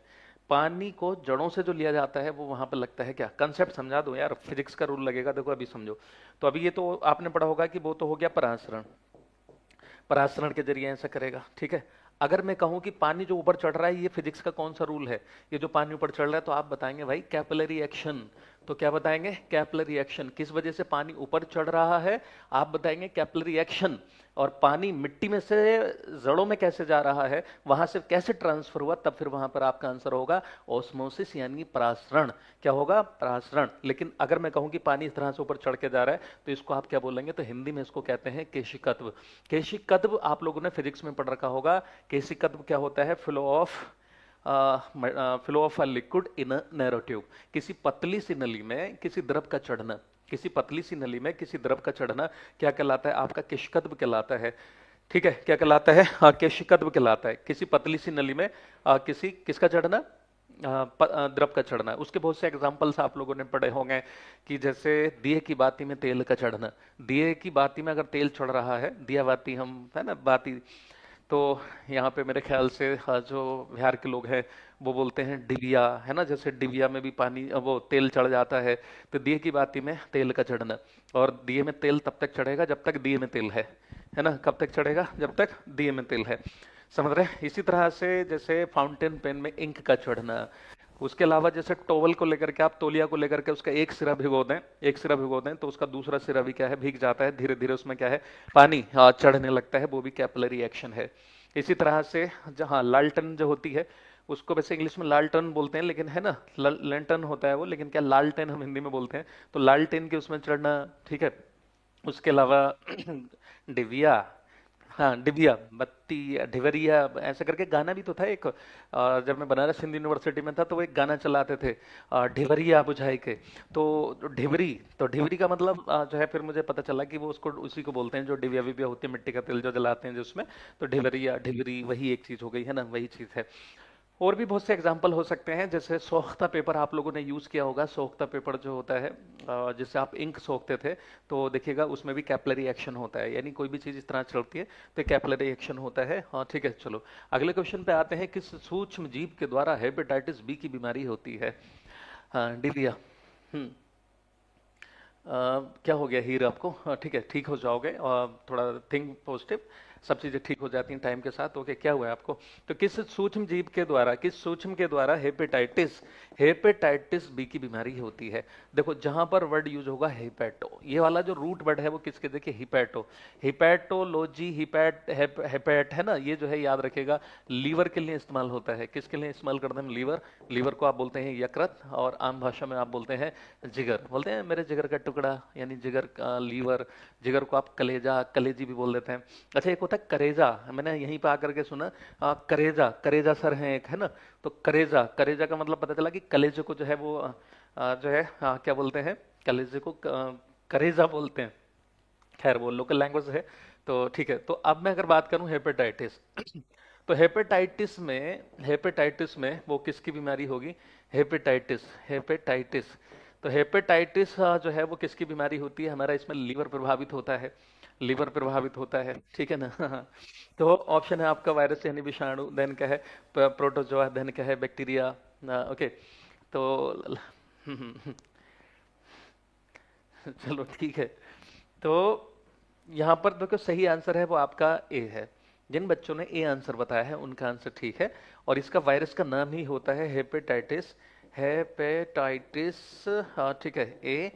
पानी को जड़ों से जो लिया जाता है वो वहां पर लगता है क्या? कंसेप्ट समझा दो यार, फिजिक्स का रूल लगेगा, देखो अभी समझो। तो अभी ये तो आपने पढ़ा होगा कि वो तो हो गया परासरण, परासरण के जरिए ऐसा करेगा, ठीक है। अगर मैं कहूं कि पानी जो ऊपर चढ़ रहा है, ये फिजिक्स का कौन सा रूल है? ये जो पानी ऊपर चढ़ रहा है, तो आप बताएंगे भाई कैपिलरी एक्शन। तो क्या बताएंगे? Capillary action. किस वजह से पानी ऊपर चढ़ रहा है? आप बताएंगे कैपिलरी एक्शन। और पानी मिट्टी में से जड़ों में कैसे जा रहा है, वहां से कैसे ट्रांसफर हुआ, तब फिर वहां पर आपका आंसर होगा ऑस्मोसिस, यानी परासरण। क्या होगा? परासरण। लेकिन अगर मैं कहूं कि पानी इस तरह से ऊपर चढ़ के जा रहा है, तो इसको आप क्या बोलेंगे? तो हिंदी में इसको कहते हैं केशिकत्व। केशिकत्व आप लोगों ने फिजिक्स में पढ़ रखा होगा। केशिकत्व क्या होता है? Flow of a liquid in a narrow tube. किसी पतली सी नली में किसी द्रव का चढ़ना, किसी पतली सी नली में किसी द्रव का चढ़ना क्या कहलाता है? आपका केशिकत्व कहलाता है। ठीक है, क्या कहलाता है? केशिकत्व कहलाता है। किसी पतली सी नली में किसी किसका चढ़ना? द्रव का चढ़ना। उसके बहुत से एग्जाम्पल्स आप लोगों ने पढ़े होंगे कि जैसे दिए की बाती में तेल का चढ़ना। दिए की बाती में अगर तेल चढ़ रहा है, दिया बाती हम है ना, बाती, तो यहाँ पे मेरे ख्याल से जो बिहार के लोग हैं वो बोलते हैं डिबिया, है ना। जैसे डिबिया में भी पानी वो तेल चढ़ जाता है, तो दिए की बाती में तेल का चढ़ना। और दिए में तेल तब तक चढ़ेगा जब तक दिए में तेल है ना। कब तक चढ़ेगा? जब तक दिए में तेल है। समझ रहे हैं? इसी तरह से जैसे फाउंटेन पेन में इंक का चढ़ना। उसके अलावा जैसे टॉवल को लेकर के, आप तौलिया को लेकर के उसका एक सिरा भिगो दें, एक सिरा भिगो दें, तो उसका दूसरा सिरा भी क्या है? भीग जाता है। धीरे धीरे उसमें क्या है? पानी चढ़ने लगता है। वो भी कैपिलरी एक्शन है। इसी तरह से जहाँ लालटन जो होती है, उसको वैसे इंग्लिश में लालटन बोलते हैं, लेकिन है ना लैंटर्न होता है वो, लेकिन क्या लालटेन हम हिंदी में बोलते हैं। तो लालटेन के उसमें चढ़ना, ठीक है। उसके अलावा डिबिया, हाँ डिबिया बत्ती, ढिवरिया, ऐसे करके गाना भी तो था एक। जब मैं बनारस हिंदी यूनिवर्सिटी में था तो वो एक गाना चलाते थे, ढिवरिया बुझाई के। तो ढिवरी, तो ढिवरी का मतलब जो है, फिर मुझे पता चला कि वो उसको उसी को बोलते हैं जो डिबिया विबिया होती है, मिट्टी का तेल जो जलाते हैं जिसमें। तो ढिवरिया ढिवरी वही एक चीज हो गई, है ना, वही चीज है। और भी बहुत से एग्जाम्पल हो सकते हैं, जैसे सोख्ता पेपर आप लोगों ने यूज किया होगा। सोख्ता पेपर जो होता है, जिससे आप इंक सोखते थे, तो देखिएगा उसमें भी कैपिलरी एक्शन होता है। यानी कोई भी चीज इस तरह चलती है तो कैपिलरी एक्शन होता है। हाँ ठीक है, चलो अगले क्वेश्चन पे आते हैं। किस सूक्ष्म जीव के द्वारा हेपेटाइटिस बी की बीमारी होती है? हाँ डिलिया। हम्म क्या हो गया हीर आपको? ठीक है, ठीक हो जाओगे। थोड़ा थिंक पॉजिटिव, सब चीजें ठीक हो जाती हैं टाइम के साथ। ओके, क्या हुआ है आपको? तो किस सूक्ष्म जीव के द्वारा, किस सूक्ष्म के द्वारा हेपेटाइटिस, हेपेटाइटिस बी की बीमारी होती है? देखो जहां पर वर्ड यूज होगा हेपेटो, ये वाला जो रूट वर्ड है वो किसके? देखिए हिपैटो, हिपैटोलॉजी, हेपेट है ना, ये जो है याद रखेगा लीवर के लिए इस्तेमाल होता है। किसके लिए इस्तेमाल करते हैं हम? लीवर। लीवर को आप बोलते हैं यकृत, और आम भाषा में आप बोलते हैं जिगर। बोलते हैं मेरे जिगर का टुकड़ा, यानी जिगर का लीवर। जिगर को आप कलेजा, कलेजी भी बोल देते हैं। अच्छा एक होता है करेजा, मैंने यहीं पे आकर के सुना, करेजा, करेजा सर है एक, है ना। तो करेजा, करेजा का मतलब पता चला कि कलेजे को जो है वो जो है क्या बोलते हैं? कलेजे को करेजा बोलते हैं। खैर वो लोकल लैंग्वेज है। तो ठीक है, तो अब मैं अगर बात करूं हेपेटाइटिस तो हेपेटाइटिस में वो किसकी बीमारी होगी? Hepatitis, hepatitis. तो हेपेटाइटिस जो है वो किसकी बीमारी होती है? हमारा इसमें लीवर प्रभावित होता है, लीवर प्रभावित होता है, ठीक है ना। तो ऑप्शन है आपका वायरस यानी विषाणु, देन क्या है प्रोटोजोआ, देन क्या है बैक्टीरिया। ओके, तो चलो ठीक है। तो यहां पर देखो सही आंसर है वो आपका ए है। जिन बच्चों ने ए आंसर बताया है उनका आंसर ठीक है। और इसका वायरस का नाम ही होता है हेपेटाइटिस, हेपेटाइटिस। हाँ ठीक है, ए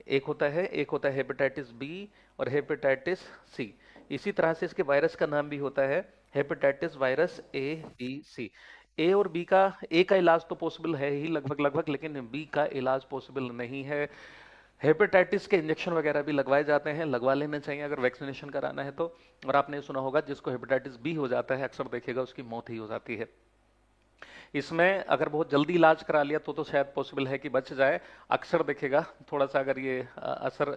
एक होता है हेपेटाइटिस बी और हेपेटाइटिस सी। इसी तरह से इसके वायरस का नाम भी होता है hepatitis virus A B C. A और बी का, ए का इलाज तो पॉसिबल है ही लगभग लगभग, लेकिन बी का इलाज पॉसिबल नहीं है। हेपेटाइटिस के इंजेक्शन वगैरह भी लगवाए जाते हैं, लगवा लेने चाहिए अगर वैक्सीनेशन कराना है तो। और आपने सुना होगा जिसको हेपेटाइटिस बी हो जाता है अक्सर देखिएगा उसकी मौत ही हो जाती है। इसमें अगर बहुत जल्दी इलाज करा लिया तो शायद पॉसिबल है कि बच जाए। अक्सर देखेगा थोड़ा सा अगर ये असर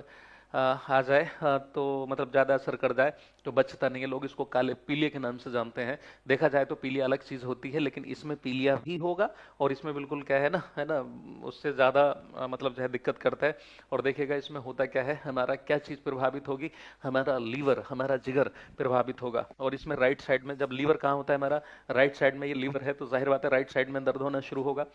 आ जाए तो मतलब ज़्यादा असर कर जाए तो बचता नहीं है। लोग इसको काले पीलिया के नाम से जानते हैं। देखा जाए तो पीलिया अलग चीज़ होती है, लेकिन इसमें पीलिया भी होगा और इसमें बिल्कुल क्या है ना, उससे ज़्यादा मतलब जो है दिक्कत करता है। और देखिएगा इसमें होता क्या है, हमारा क्या चीज़ प्रभावित होगी, हमारा लीवर, हमारा जिगर प्रभावित होगा। और इसमें राइट साइड में, जब लीवर कहाँ होता है हमारा, राइट साइड में ये लीवर है, तो जाहिर बात है राइट साइड में दर्द होना शुरू होगा।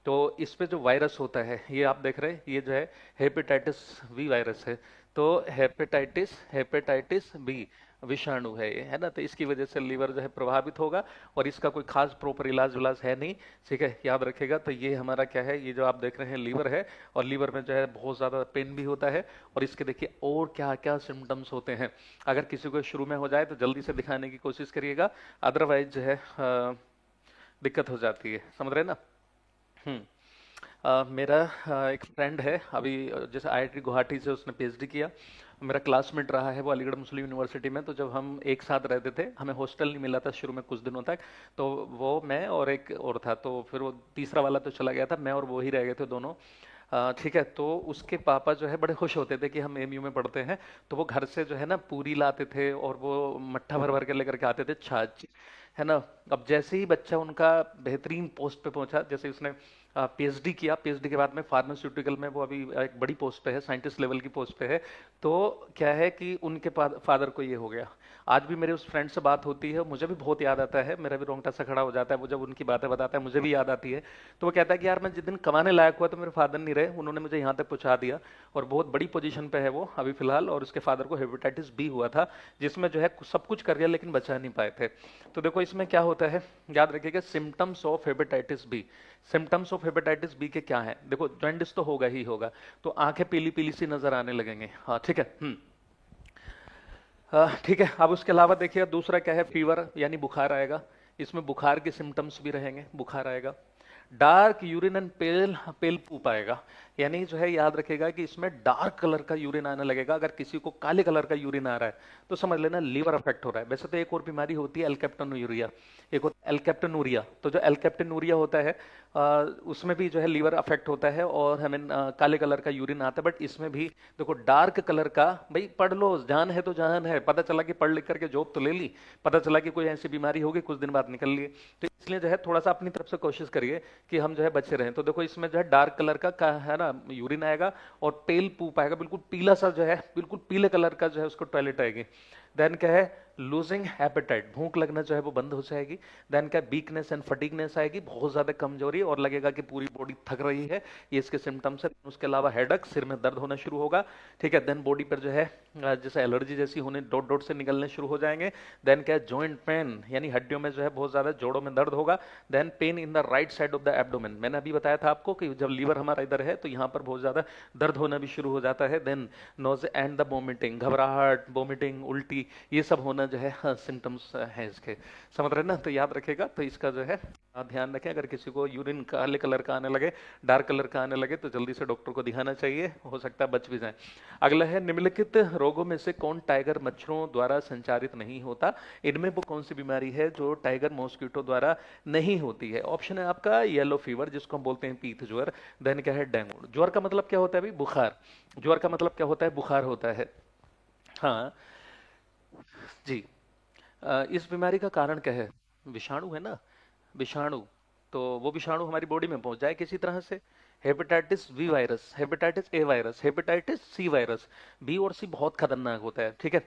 तो इस पे जो वायरस होता है, ये आप देख रहे हैं, ये जो है हेपेटाइटिस बी वायरस है। तो हेपेटाइटिस हेपेटाइटिस बी विषाणु है ये, है ना। तो इसकी वजह से लीवर जो है प्रभावित होगा और इसका कोई खास प्रॉपर इलाज विलाज है नहीं, ठीक है, याद रखेगा। तो ये हमारा क्या है, ये जो आप देख रहे हैं लीवर है, और लीवर में जो है बहुत ज़्यादा पेन भी होता है। और इसके देखिए और क्या क्या सिम्टम्स होते हैं। अगर किसी को शुरू में हो जाए तो जल्दी से दिखाने की कोशिश करिएगा, अदरवाइज जो है दिक्कत हो जाती है, समझ रहे हैं ना। हम्म। मेरा एक फ्रेंड है अभी, जैसे आईआईटी गुवाहाटी से उसने पीएचडी किया, मेरा क्लासमेट रहा है वो अलीगढ़ मुस्लिम यूनिवर्सिटी में। तो जब हम एक साथ रहते थे, हमें हॉस्टल नहीं मिला था शुरू में कुछ दिनों तक, तो वो, मैं और एक और था, तो फिर वो तीसरा वाला तो चला गया था, मैं और वो ही रह गए थे दोनों। ठीक है। तो उसके पापा जो है बड़े खुश होते थे कि हम एमयू में पढ़ते हैं, तो वो घर से जो है ना पूरी लाते थे और वो मट्ठा भर भर के लेकर के आते थे, छाछ, है ना। अब जैसे ही बच्चा उनका बेहतरीन पोस्ट पे पहुंचा, जैसे उसने पीएचडी किया, पीएचडी के बाद में फार्मास्यूटिकल में वो अभी एक बड़ी पोस्ट पे है, साइंटिस्ट लेवल की पोस्ट पे है। तो क्या है कि उनके फादर को ये हो गया। आज भी मेरे उस फ्रेंड से बात होती है, मुझे भी बहुत याद आता है, मेरा भी रोंगटा सा खड़ा हो जाता है, वो जब उनकी बातें बताता है मुझे भी याद आती है। तो वो कहता है कि यार मैं जिस दिन कमाने लायक हुआ तो मेरे फादर नहीं रहे, उन्होंने मुझे यहाँ तक पहुँचा दिया। और बहुत बड़ी पोजीशन पे है वो अभी फिलहाल, और उसके फादर को हेपेटाइटिस बी हुआ था, जिसमें जो है सब कुछ कर लिया लेकिन बचा नहीं पाए थे। तो देखो इसमें क्या होता है, याद रखिएगा, symptoms of hepatitis B. Symptoms of hepatitis B के क्या है, देखो जॉन्डिस तो होगा ही होगा, तो आंखें पीली पीली सी नजर आने लगेंगे, हाँ ठीक है। ठीक है। अब उसके अलावा देखिए दूसरा क्या है, फीवर यानी बुखार आएगा। इसमें बुखार के सिम्टम्स भी रहेंगे, बुखार आएगा। डार्क यूरिन एंड पेल पेल पूप आएगा, यानी जो है याद रखेगा कि इसमें डार्क कलर का यूरिन आने लगेगा। अगर किसी को काले कलर का यूरिन आ रहा है तो समझ लेना लीवर अफेक्ट हो रहा है। वैसे तो एक और बीमारी होती है एल्केप्टोनूरिया, एक होता है एल्केप्टोनूरिया। तो जो एल्केप्टोनूरिया होता है उसमें भी जो है लीवर अफेक्ट होता है और हमें काले कलर का यूरिन आता है। बट इसमें भी देखो डार्क कलर का, भाई पढ़ लो, जान है तो जान है, पता चला कि पढ़ लिख करके जॉब तो ले ली, पता चला कि कोई ऐसी बीमारी होगी कुछ दिन बाद निकल लिए। तो इसलिए जो है थोड़ा सा अपनी तरफ से कोशिश करिए कि हम जो है बचे रहें। तो देखो इसमें जो है डार्क कलर का है ना यूरिन आएगा, और पेल पूप आएगा, बिल्कुल पीला सा जो है, बिल्कुल पीले कलर का जो है उसको टॉयलेट आएगी। देन क्या है, लूजिंग एपेटाइट, भूख लगना जो है वो बंद हो जाएगी। देन क्या, वीकनेस एंड फटीगनेस आएगी, बहुत ज्यादा कमजोरी और लगेगा कि पूरी बॉडी थक रही है, ये इसके सिम्टम्स है। उसके अलावा हेडक, सिर में दर्द होना शुरू होगा, ठीक है। देन बॉडी पर जो है जैसे एलर्जी जैसी होने, डॉट डॉट से निकलने शुरू हो जाएंगे। देन क्या, जॉइंट पेन, यानी हड्डियों में जो है बहुत ज्यादा जोड़ों में दर्द होगा। Then pain in the right side of the abdomen, मैंने अभी बताया था आपको कि जब लीवर हमारा इधर है तो यहाँ पर बहुत ज्यादा दर्द होना भी शुरू हो जाता है। Then nausea and the vomiting, घबराहट, वोमिटिंग, उल्टी, ये सब होना जो है सिम्टम्स हैं इसके, समझ रहे ना। तो याद रखेगा, तो इसका जो है ध्यान रखें। अगर किसी को यूरिन काले कलर का आने लगे, डार्क कलर का आने लगे, तो जल्दी से डॉक्टर को दिखाना चाहिए, हो सकता है बच भी जाए। अगला है, निम्नलिखित रोगों में से कौन टाइगर मच्छरों द्वारा संचारित नहीं होता। इनमें वो कौन सी बीमारी है जो टाइगर मॉस्किटो द्वारा नहीं होती है। ऑप्शन है आपका येलो फीवर, जिसको हम बोलते हैं पीत ज्वर। देन क्या है, डेंगू। ज्वर का मतलब क्या होता है भाई, बुखार। ज्वर का मतलब क्या होता है, बुखार होता है, हाँ जी। इस बीमारी का कारण क्या है, विषाणु है ना, विषाणु। तो वो विषाणु हमारी बॉडी में पहुंच जाए किसी तरह से। Hepatitis B virus, hepatitis A virus, hepatitis C virus. B और सी बहुत खतरनाक होता है, ठीक है।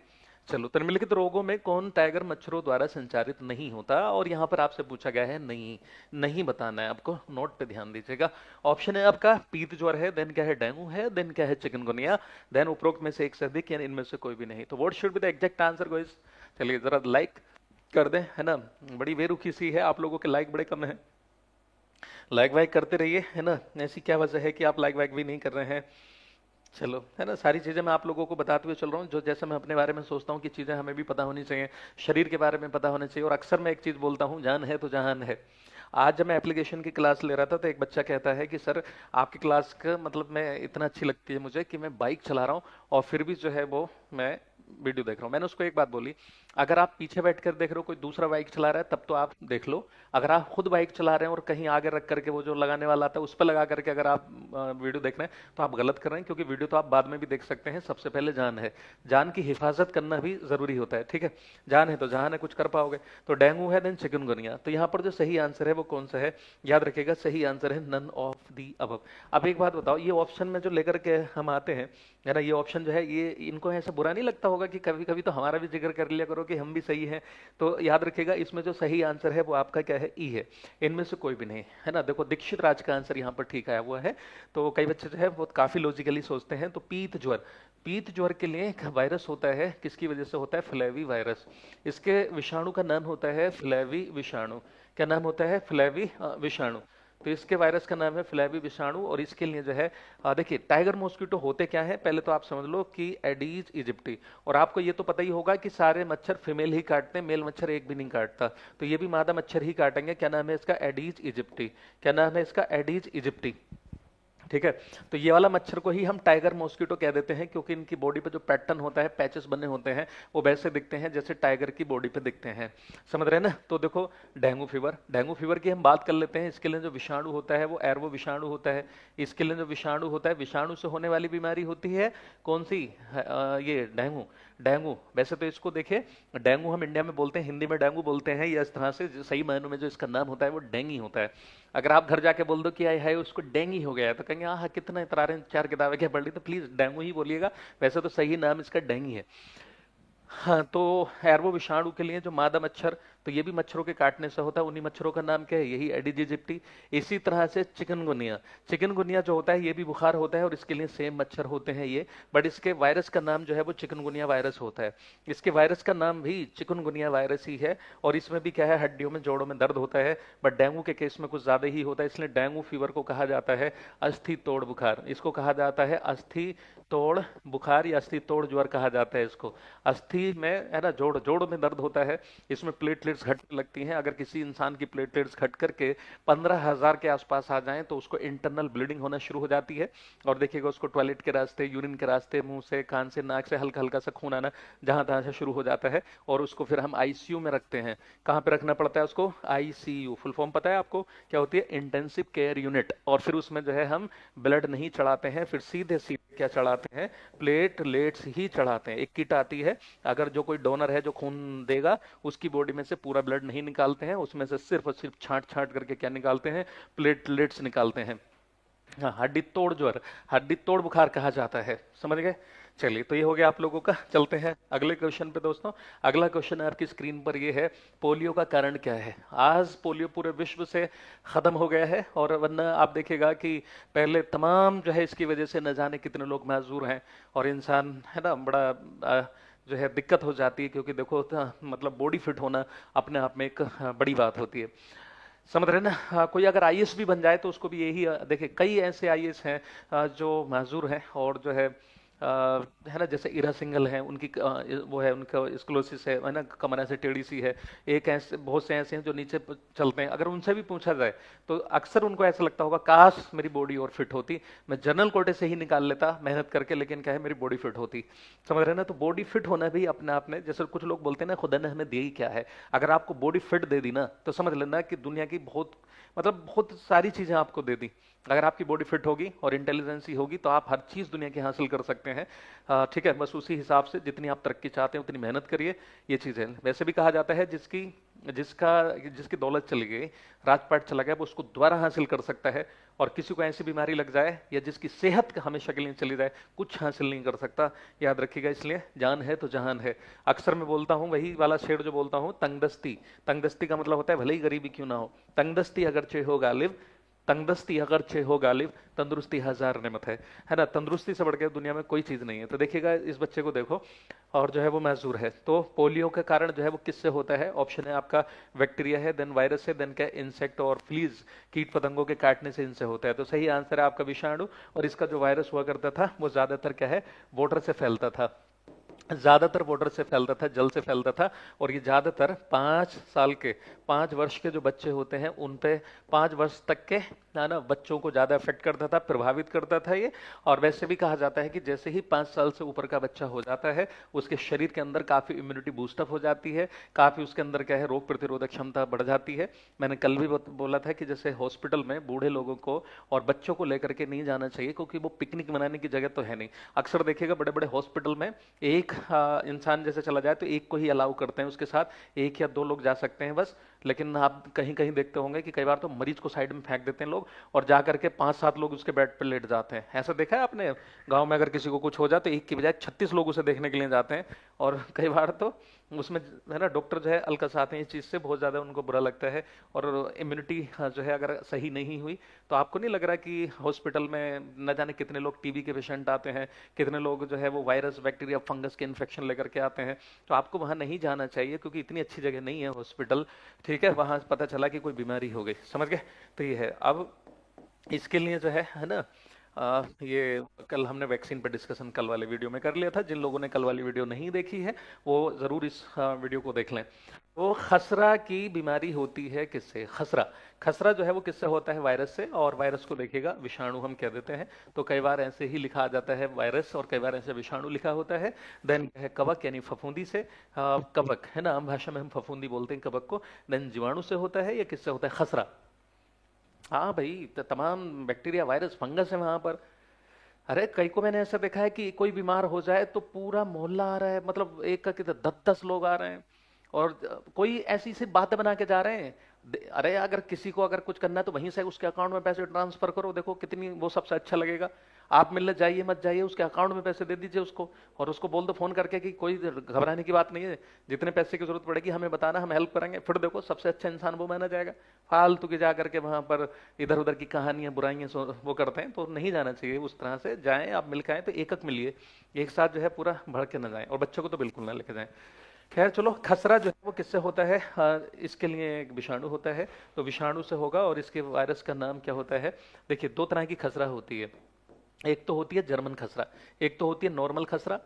चलो, तो निम्नलिखित रोगों में कौन टाइगर मच्छरों द्वारा संचारित नहीं होता, और यहाँ पर आपसे पूछा गया है नहीं, नहीं बताना है आपको, नोट पे ध्यान दीजिएगा। ऑप्शन है आपका पीत ज्वर है, देन क्या है डेंगू है, देन क्या है चिकनगुनिया, देन उपरोक्त में से एक से अधिक, यानी इनमें से कोई भी नहीं। तो what should be the exact answer guys. चलिए जरा लाइक कर दें, है ना, बड़ी बेरुखी सी है, आप लोगों के लाइक बड़े कम है। लाइक वाइक करते रहिए, है ना। ऐसी क्या वजह है कि आप लाइक वाइक भी नहीं कर रहे हैं। चलो, है ना, सारी चीजें मैं आप लोगों को बताते हुए चल रहा हूँ, जो जैसे मैं अपने बारे में सोचता हूँ कि चीजें हमें भी पता होनी चाहिए, शरीर के बारे में पता होना चाहिए। और अक्सर मैं एक चीज बोलता हूँ, जान है तो जहान है। आज जब मैं एप्लीकेशन की क्लास ले रहा था तो एक बच्चा कहता है कि सर आपकी क्लास का मतलब मैं इतना अच्छी लगती है मुझे कि मैं बाइक चला रहा हूँ और फिर भी जो है वो मैं वीडियो देख रहा हूँ। मैंने उसको एक बात बोली, अगर आप पीछे बैठ कर देख रहे हो कोई दूसरा बाइक चला रहा है तब तो आप देख लो। अगर आप खुद बाइक चला रहे हैं और कहीं आगे रख करके वो जो लगाने वाला आता है उस पर लगा करके अगर आप वीडियो देख रहे हैं तो आप गलत कर रहे हैं, क्योंकि वीडियो तो आप बाद में भी देख सकते हैं। सबसे पहले जान है, जान की हिफाजत करना भी जरूरी होता है, ठीक है। जान है तो जहान है, कुछ कर पाओगे। तो डेंगू है देन चिकनगुनिया। तो यहाँ पर जो सही आंसर है वो कौन सा है, याद रखिएगा, सही आंसर है नन ऑफ दी अबव। अब एक बात बताओ, ये ऑप्शन में जो लेकर के हम आते हैं, है ना, ये ऑप्शन जो है, ये इनको ऐसा बुरा नहीं लगता होगा कि कभी कभी तो हमारा भी जिक्र कर लिया करो कि हम भी सही हैं। तो याद रखिएगा, इसमें जो सही आंसर है वो आपका क्या है, ई है। इनमें से कोई भी नहीं है ना। देखो दीक्षित राज का आंसर यहाँ पर ठीक आया हुआ है। तो कई बच्चे जो है वो काफी लॉजिकली सोचते हैं। तो पीत ज्वर, पीत ज्वर के लिए एक वायरस होता है, किसकी वजह से होता है, फ्लेवी वायरस। इसके विषाणु का नाम होता है फ्लेवी विषाणु। क्या नाम होता है, फ्लेवी विषाणु। तो इसके वायरस का नाम है फ्लेवी विषाणु। और इसके लिए जो है देखिए, टाइगर मॉस्किटो होते क्या है, पहले तो आप समझ लो कि एडीज इजिप्टी। और आपको ये तो पता ही होगा कि सारे मच्छर फीमेल ही काटते हैं, मेल मच्छर एक भी नहीं काटता। तो ये भी मादा मच्छर ही काटेंगे। क्या नाम है इसका, एडीज इजिप्टी। क्या नाम है इसका, एडीज इजिप्टी, ठीक है। तो ये वाला मच्छर को ही हम टाइगर मॉस्किटो कह देते हैं, क्योंकि इनकी बॉडी पे जो पैटर्न होता है, पैचेस बने होते हैं, वो वैसे दिखते हैं जैसे टाइगर की बॉडी पे दिखते हैं। समझ रहे हैं ना। तो देखो डेंगू फीवर, डेंगू फीवर की हम बात कर लेते हैं। इसके लिए जो विषाणु होता है वो एर्वो विषाणु होता है। इसके लिए जो विषाणु होता है, विषाणु से होने वाली बीमारी होती है कौन सी, ये डेंगू। डेंगू, वैसे तो इसको देखिए, डेंगू हम इंडिया में बोलते हैं, हिंदी में डेंगू बोलते हैं, या इस तरह से सही मायनों में जो इसका नाम होता है वो डेंगी होता है। अगर आप घर जाके बोल दो कि आए हाय उसको डेंगी हो गया है, तो कहेंगे हाँ कितना इतरा रहे हैं, 4 किताबें क्या पढ़ ली, तो प्लीज डेंगू ही बोलिएगा। वैसे तो सही नाम इसका डेंगी है। हाँ, तो एर्वो विषाणु के लिए जो मादा मच्छर, तो ये भी मच्छरों के काटने से होता है। उन्हीं मच्छरों का नाम क्या है, यही एडिज इजिप्टी। इसी तरह से चिकनगुनिया, चिकनगुनिया जो होता है ये भी बुखार होता है और इसके लिए सेम मच्छर होते हैं ये, बट इसके वायरस का नाम जो है वो चिकनगुनिया वायरस होता है। इसके वायरस का नाम भी चिकनगुनिया वायरस ही है। और इसमें भी क्या है, हड्डियों में, जोड़ों में दर्द होता है। बट डेंगू के केस में कुछ ज्यादा ही होता है, इसलिए डेंगू फीवर को कहा जाता है अस्थि तोड़ बुखार। इसको कहा जाता है अस्थि तोड़ बुखार या अस्थि तोड़ ज्वर कहा जाता है इसको। अस्थि में, है ना, जोड़ों में दर्द होता है। इसमें प्लेटलेट्स घट लगती हैं। अगर किसी इंसान की प्लेटलेट्स घट करके 15,000 के आसपास आ जाएं तो उसको इंटरनल ब्लीडिंग होना शुरू हो जाती है। और देखिएगा उसको टॉयलेट के रास्ते, यूरिन के रास्ते, मुंह से, कान से, नाक से हल्का हल्का सा खून आना जहां तहां से शुरू हो जाता है। और उसको फिर हम आईसीयू में रखते हैं। कहां पे रखना पड़ता है उसको, आईसीयू। फुल फॉर्म पता है आपको क्या होती है, इंटेंसिव केयर यूनिट। और फिर उसमें जो है हम ब्लड नहीं चढ़ाते हैं, फिर सीधे सीधे क्या चढ़ाते हैं, प्लेटलेट्स ही चढ़ाते हैं। एक किट आती है, अगर जो कोई डोनर है जो खून देगा उसकी बॉडी में से पूरा ब्लड नहीं निकालते हैं, उसमें से सिर्फ और सिर्फ छांट छांट करके क्या निकालते हैं, प्लेटलेट्स निकालते हैं। हाँ, हड्डी तोड़ ज्वर, हड्डी तोड़ बुखार कहा जाता है। समझ गए। चलिए, तो ये हो गया आप लोगों का। चलते हैं अगले क्वेश्चन पे दोस्तों। अगला क्वेश्चन आपकी स्क्रीन पर ये है, पोलियो का कारण क्या है। आज पोलियो पूरे विश्व से खत्म हो गया है, और वरना आप देखिएगा कि पहले तमाम जो है इसकी वजह से न जाने कितने लोग माजूर हैं। और इंसान, है ना, बड़ा जो है दिक्कत हो जाती है, क्योंकि देखो मतलब बॉडी फिट होना अपने आप में एक बड़ी बात होती है। समझ रहे हैं ना। कोई अगर आईएएस भी बन जाए तो उसको भी यही देखिए, कई ऐसे आईएएस हैं जो माजूर हैं और जो है ना, जैसे इरा सिंघल है, उनकी वो है, उनका स्क्लोसिस है ना, कमर ऐसे टेढ़ी सी है। एक ऐसे, बहुत से ऐसे हैं जो नीचे चलते हैं। अगर उनसे भी पूछा जाए तो अक्सर उनको ऐसा लगता होगा काश मेरी बॉडी और फिट होती, मैं जनरल कोटे से ही निकाल लेता मेहनत करके, लेकिन क्या है, मेरी बॉडी फिट होती। समझ रहे हैं ना। तो बॉडी फिट होना भी अपने आप में, जैसे कुछ लोग बोलते हैं ना, खुदा ने हमें दिया ही क्या है। अगर आपको बॉडी फिट दे दी ना, तो समझ लेना कि दुनिया की बहुत, मतलब बहुत सारी चीजें आपको दे दी। अगर आपकी बॉडी फिट होगी और इंटेलिजेंसी होगी तो आप हर चीज दुनिया की हासिल कर सकते हैं। ठीक है, बस उसी हिसाब से जितनी आप तरक्की चाहते हैं उतनी मेहनत करिए। ये चीज है। वैसे भी कहा जाता है जिसकी दौलत चली गई, राजपाट चला गया, वो उसको दोबारा हासिल कर सकता है। और किसी को ऐसी बीमारी लग जाए या जिसकी सेहत हमेशा के लिए चली जाए, कुछ हासिल नहीं कर सकता। याद रखिएगा। इसलिए जान है तो जहान है। अक्सर मैं बोलता हूं, वही वाला शेर जो बोलता हूं, तंगदस्ती। तंगदस्ती का मतलब होता है भले ही गरीबी क्यों ना हो, तंगदस्ती अगरचे हो गालिब, तंगदस्ती अगरचे हो गालिब, तंदुरुस्ती हजार नेमत है ना। तंदुरुस्ती से बढ़ के दुनिया में कोई चीज नहीं है। तो देखिएगा, इस बच्चे को देखो, और जो है वो महजूर है। तो पोलियो का कारण जो है वो किससे होता है, ऑप्शन है आपका बैक्टीरिया है, देन वायरस है, देन क्या, इंसेक्ट और फ्लीज, कीट पतंगों के काटने से इनसे होता है। तो सही आंसर है आपका विषाणु। और इसका जो वायरस हुआ करता था वो ज्यादातर क्या है, वाटर से फैलता था। ज्यादातर वाटर से फैलता था, जल से फैलता था। और ये ज्यादातर 5 साल के, 5 वर्ष के जो बच्चे होते हैं उन पे, 5 वर्ष तक के है ना बच्चों को ज्यादा अफेक्ट करता था, प्रभावित करता था ये। और वैसे भी कहा जाता है कि जैसे ही 5 साल से ऊपर का बच्चा हो जाता है, उसके शरीर के अंदर काफी इम्यूनिटी बूस्टअप हो जाती है, काफी उसके अंदर क्या है, रोग प्रतिरोधक क्षमता बढ़ जाती है। मैंने कल भी बोला था कि जैसे हॉस्पिटल में बूढ़े लोगों को और बच्चों को लेकर के नहीं जाना चाहिए, क्योंकि वो पिकनिक मनाने की जगह तो है नहीं। अक्सर देखिएगा बड़े बड़े हॉस्पिटल में एक इंसान जैसे चला जाए तो एक को ही अलाउ करते हैं, उसके साथ 1 या 2 लोग जा सकते हैं बस। लेकिन आप कहीं कहीं देखते होंगे कि कई बार तो मरीज को साइड में फेंक देते हैं लोग, और जा करके 5-7 लोग उसके बेड पर लेट जाते हैं। ऐसा देखा है आपने? गांव में अगर किसी को कुछ हो जाए तो एक की बजाय 36 लोग उसे देखने के लिए जाते हैं। और कई बार तो उसमें है ना डॉक्टर जो है अलकसाते हैं इस चीज से, बहुत ज्यादा उनको बुरा लगता है। और इम्यूनिटी जो है अगर सही नहीं हुई, तो आपको नहीं लग रहा कि हॉस्पिटल में न जाने कितने लोग टीबी के पेशेंट आते हैं, कितने लोग जो है वो वायरस, बैक्टीरिया, फंगस के इन्फेक्शन लेकर के आते हैं? तो आपको वहां नहीं जाना चाहिए, क्योंकि इतनी अच्छी जगह नहीं है हॉस्पिटल। ठीक है, वहां पता चला कि कोई बीमारी हो गई, समझ गए? तो ये है। अब इसके लिए जो है ना, ये कल हमने वैक्सीन पे डिस्कशन कल वाले वीडियो में कर लिया था। जिन लोगों ने कल वाली वीडियो नहीं देखी है वो जरूर इस वीडियो को देख लें। तो खसरा की बीमारी होती है किससे? खसरा, खसरा जो है वो किससे होता है? वायरस से। और वायरस को देखिएगा विषाणु हम कह देते हैं, तो कई बार ऐसे ही लिखा आ जाता है वायरस, और कई बार ऐसे विषाणु लिखा होता है। देन है कवक यानी फफूंदी से, कवक है ना, आम भाषा में हम फफूंदी बोलते हैं कवक को। देन जीवाणु से होता है, या किससे होता है? खसरा। हाँ भाई, तो तमाम बैक्टीरिया, वायरस, फंगस है वहां पर। अरे कई को मैंने ऐसा देखा है कि कोई बीमार हो जाए तो पूरा मोहल्ला आ रहा है, मतलब एक का कितने 10-10 लोग आ रहे हैं, और कोई ऐसी सी बातें बना के जा रहे हैं। अरे अगर किसी को अगर कुछ करना है तो वहीं से उसके अकाउंट में पैसे ट्रांसफर करो, देखो कितनी वो सबसे अच्छा लगेगा। आप मिलने जाइए मत जाइए, उसके अकाउंट में पैसे दे दीजिए उसको, और उसको बोल दो फोन करके कि कोई घबराने की बात नहीं है, जितने पैसे की जरूरत पड़ेगी हमें बताना, हम हेल्प करेंगे। फिर देखो सबसे अच्छा इंसान वो माना जाएगा। फालतू के जा करके वहां पर इधर उधर की कहानियां, बुराइयां वो करते हैं, तो नहीं जाना चाहिए उस तरह से। जाएं आप मिल के आए तो एकक मिलिए, एक साथ जो है पूरा भड़ के ना जाएं, और बच्चों को तो बिल्कुल ना लेके जाएं। खैर चलो, खसरा जो है वो किससे होता है? इसके लिए एक विषाणु होता है, तो विषाणु से होगा। और इसके वायरस का नाम क्या होता है? देखिए, 2 तरह की खसरा होती है। एक तो होती है जर्मन खसरा, एक तो होती है नॉर्मल खसरा,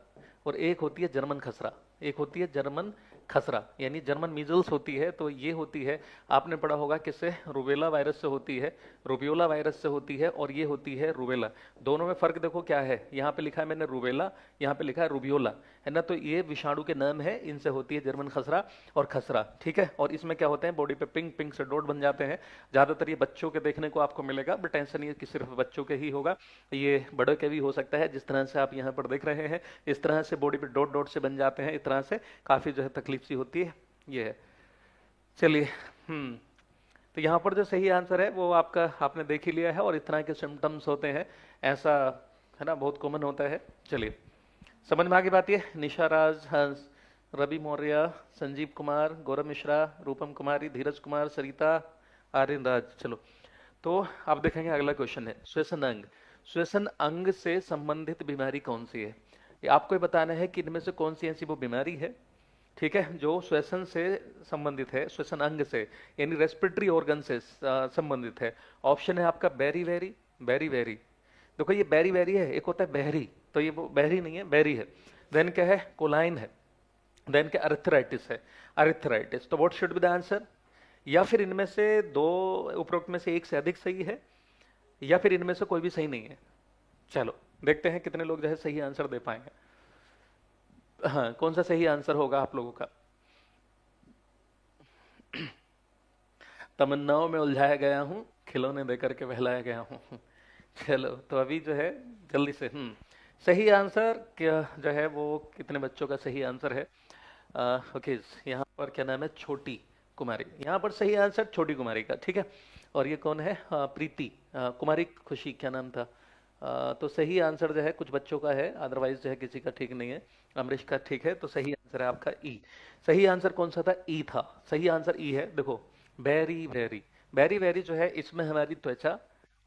और एक होती है जर्मन खसरा। एक होती है जर्मन खसरा, यानी जर्मन मीजल्स होती है, तो ये होती है, आपने पढ़ा होगा किससे? रूबेला वायरस से होती है, रूबियोला वायरस से होती है, और ये होती है रूबेला। दोनों में फर्क देखो क्या है, यहाँ पे लिखा है मैंने रूबेला, यहाँ पे लिखा है रूबियोला, है ना। तो ये विषाणु के नाम है, इनसे होती है जर्मन खसरा और खसरा। ठीक है, और इसमें क्या होते हैं, बॉडी पे पिंक पिंक से डॉट बन जाते हैं। ज्यादातर ये बच्चों के देखने को आपको मिलेगा, बट ऐसा नहीं है कि सिर्फ बच्चों के ही होगा, ये बड़ों के भी हो सकता है। जिस तरह से आप यहाँ पर देख रहे हैं, इस तरह से बॉडी पे डॉट डॉट से बन जाते हैं, इस तरह से काफी जो है तकलीफ सी होती है, ये है। चलिए, तो यहाँ पर जो सही आंसर है वो आपका आपने देख ही लिया है, और इस तरह के सिम्टम्स होते हैं, ऐसा है ना, बहुत कॉमन होता है। चलिए, समझ में आगे बात। ये निशा राज, हंस, रवि मौर्य, संजीव कुमार, गौरव मिश्रा, रूपम कुमारी, धीरज कुमार, सरिता, आर्यन राज। चलो, तो आप देखेंगे अगला क्वेश्चन है श्वसन अंग। श्वसन अंग से संबंधित बीमारी कौन सी है? ये आपको ही बताना है कि इनमें से कौन सी ऐसी वो बीमारी है, ठीक है, जो श्वसन से संबंधित है, श्वसन अंग से, यानी रेस्पिरेटरी ऑर्गन से संबंधित है। ऑप्शन है आपका बेरी वेरी, बेरी वेरी। देखो ये बेरी वेरी है, एक होता है बहरी, तो ये वो बहरी नहीं है, बेरी है। देन क्या है? कोलाइन है। देन क्या? अर्थराइटिस है, अर्थराइटिस। तो what should be the answer? या फिर इनमें से दो, उपरोक्त में से एक से अधिक सही है, या फिर इनमें से कोई भी सही नहीं है। चलो देखते हैं कितने लोग जो है सही आंसर दे पाएंगे। हाँ, कौन सा सही आंसर होगा आप लोगों का? तमन्नाओं में उलझाया गया हूँ, खिलौने देकर के बहलाया गया हूँ। चलो, तो अभी जो है जल्दी से सही आंसर क्या जो है वो कितने बच्चों का सही आंसर है? ओके, यहाँ पर क्या नाम है? छोटी कुमारी। यहाँ पर सही आंसर छोटी कुमारी का, ठीक है। और ये कौन है? प्रीति कुमारी खुशी, क्या नाम था? तो सही आंसर जो है कुछ बच्चों का है, अदरवाइज जो है किसी का ठीक नहीं है। अमरीश का ठीक है, तो सही आंसर है आपका ई। सही आंसर कौन सा था? ई था, सही आंसर ई है। देखो, वेरी वेरी, वेरी वेरी जो है इसमें हमारी त्वचा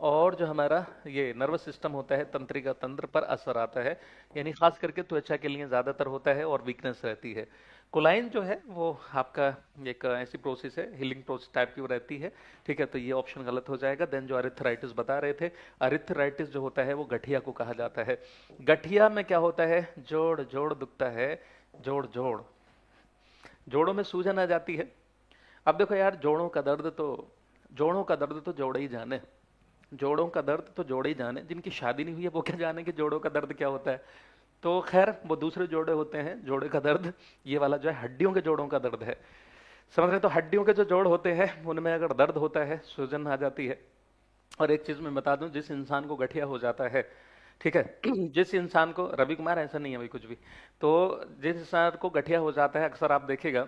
और जो हमारा ये नर्वस सिस्टम होता है, तंत्रिका तंत्र पर असर आता है, यानी खास करके त्वचा के लिए ज्यादातर होता है और वीकनेस रहती है। कोलाइन जो है वो आपका एक ऐसी प्रोसेस है, हीलिंग प्रोसेस टाइप की वो रहती है। ठीक है, तो ये ऑप्शन गलत हो जाएगा। देन जो अरिथराइटिस बता रहे थे, अरिथराइटिस जो होता है वो गठिया को कहा जाता है। गठिया में क्या होता है, जोड़ जोड़ दुखता है, जोड़ जोड़, जोड़ों में सूजन आ जाती है। अब देखो यार, जोड़ों का दर्द तो जोड़े ही जाने, जोड़ों का दर्द तो जोड़े ही जाने, जिनकी शादी नहीं हुई है वो क्या जाने कि जोड़ों का दर्द क्या होता है। तो खैर वो दूसरे जोड़े होते हैं, जोड़े का दर्द। ये वाला जो है हड्डियों के जोड़ों का दर्द है, समझ रहे हैं? तो हड्डियों के जो जोड़ होते हैं उनमें अगर दर्द होता है, सूजन आ जाती है। और एक चीज मैं बता दूं, जिस इंसान को गठिया हो जाता है, ठीक है, जिस इंसान को, रवि कुमार ऐसा नहीं है भाई कुछ भी, तो जिस इंसान को गठिया हो जाता है अक्सर आप देखेगा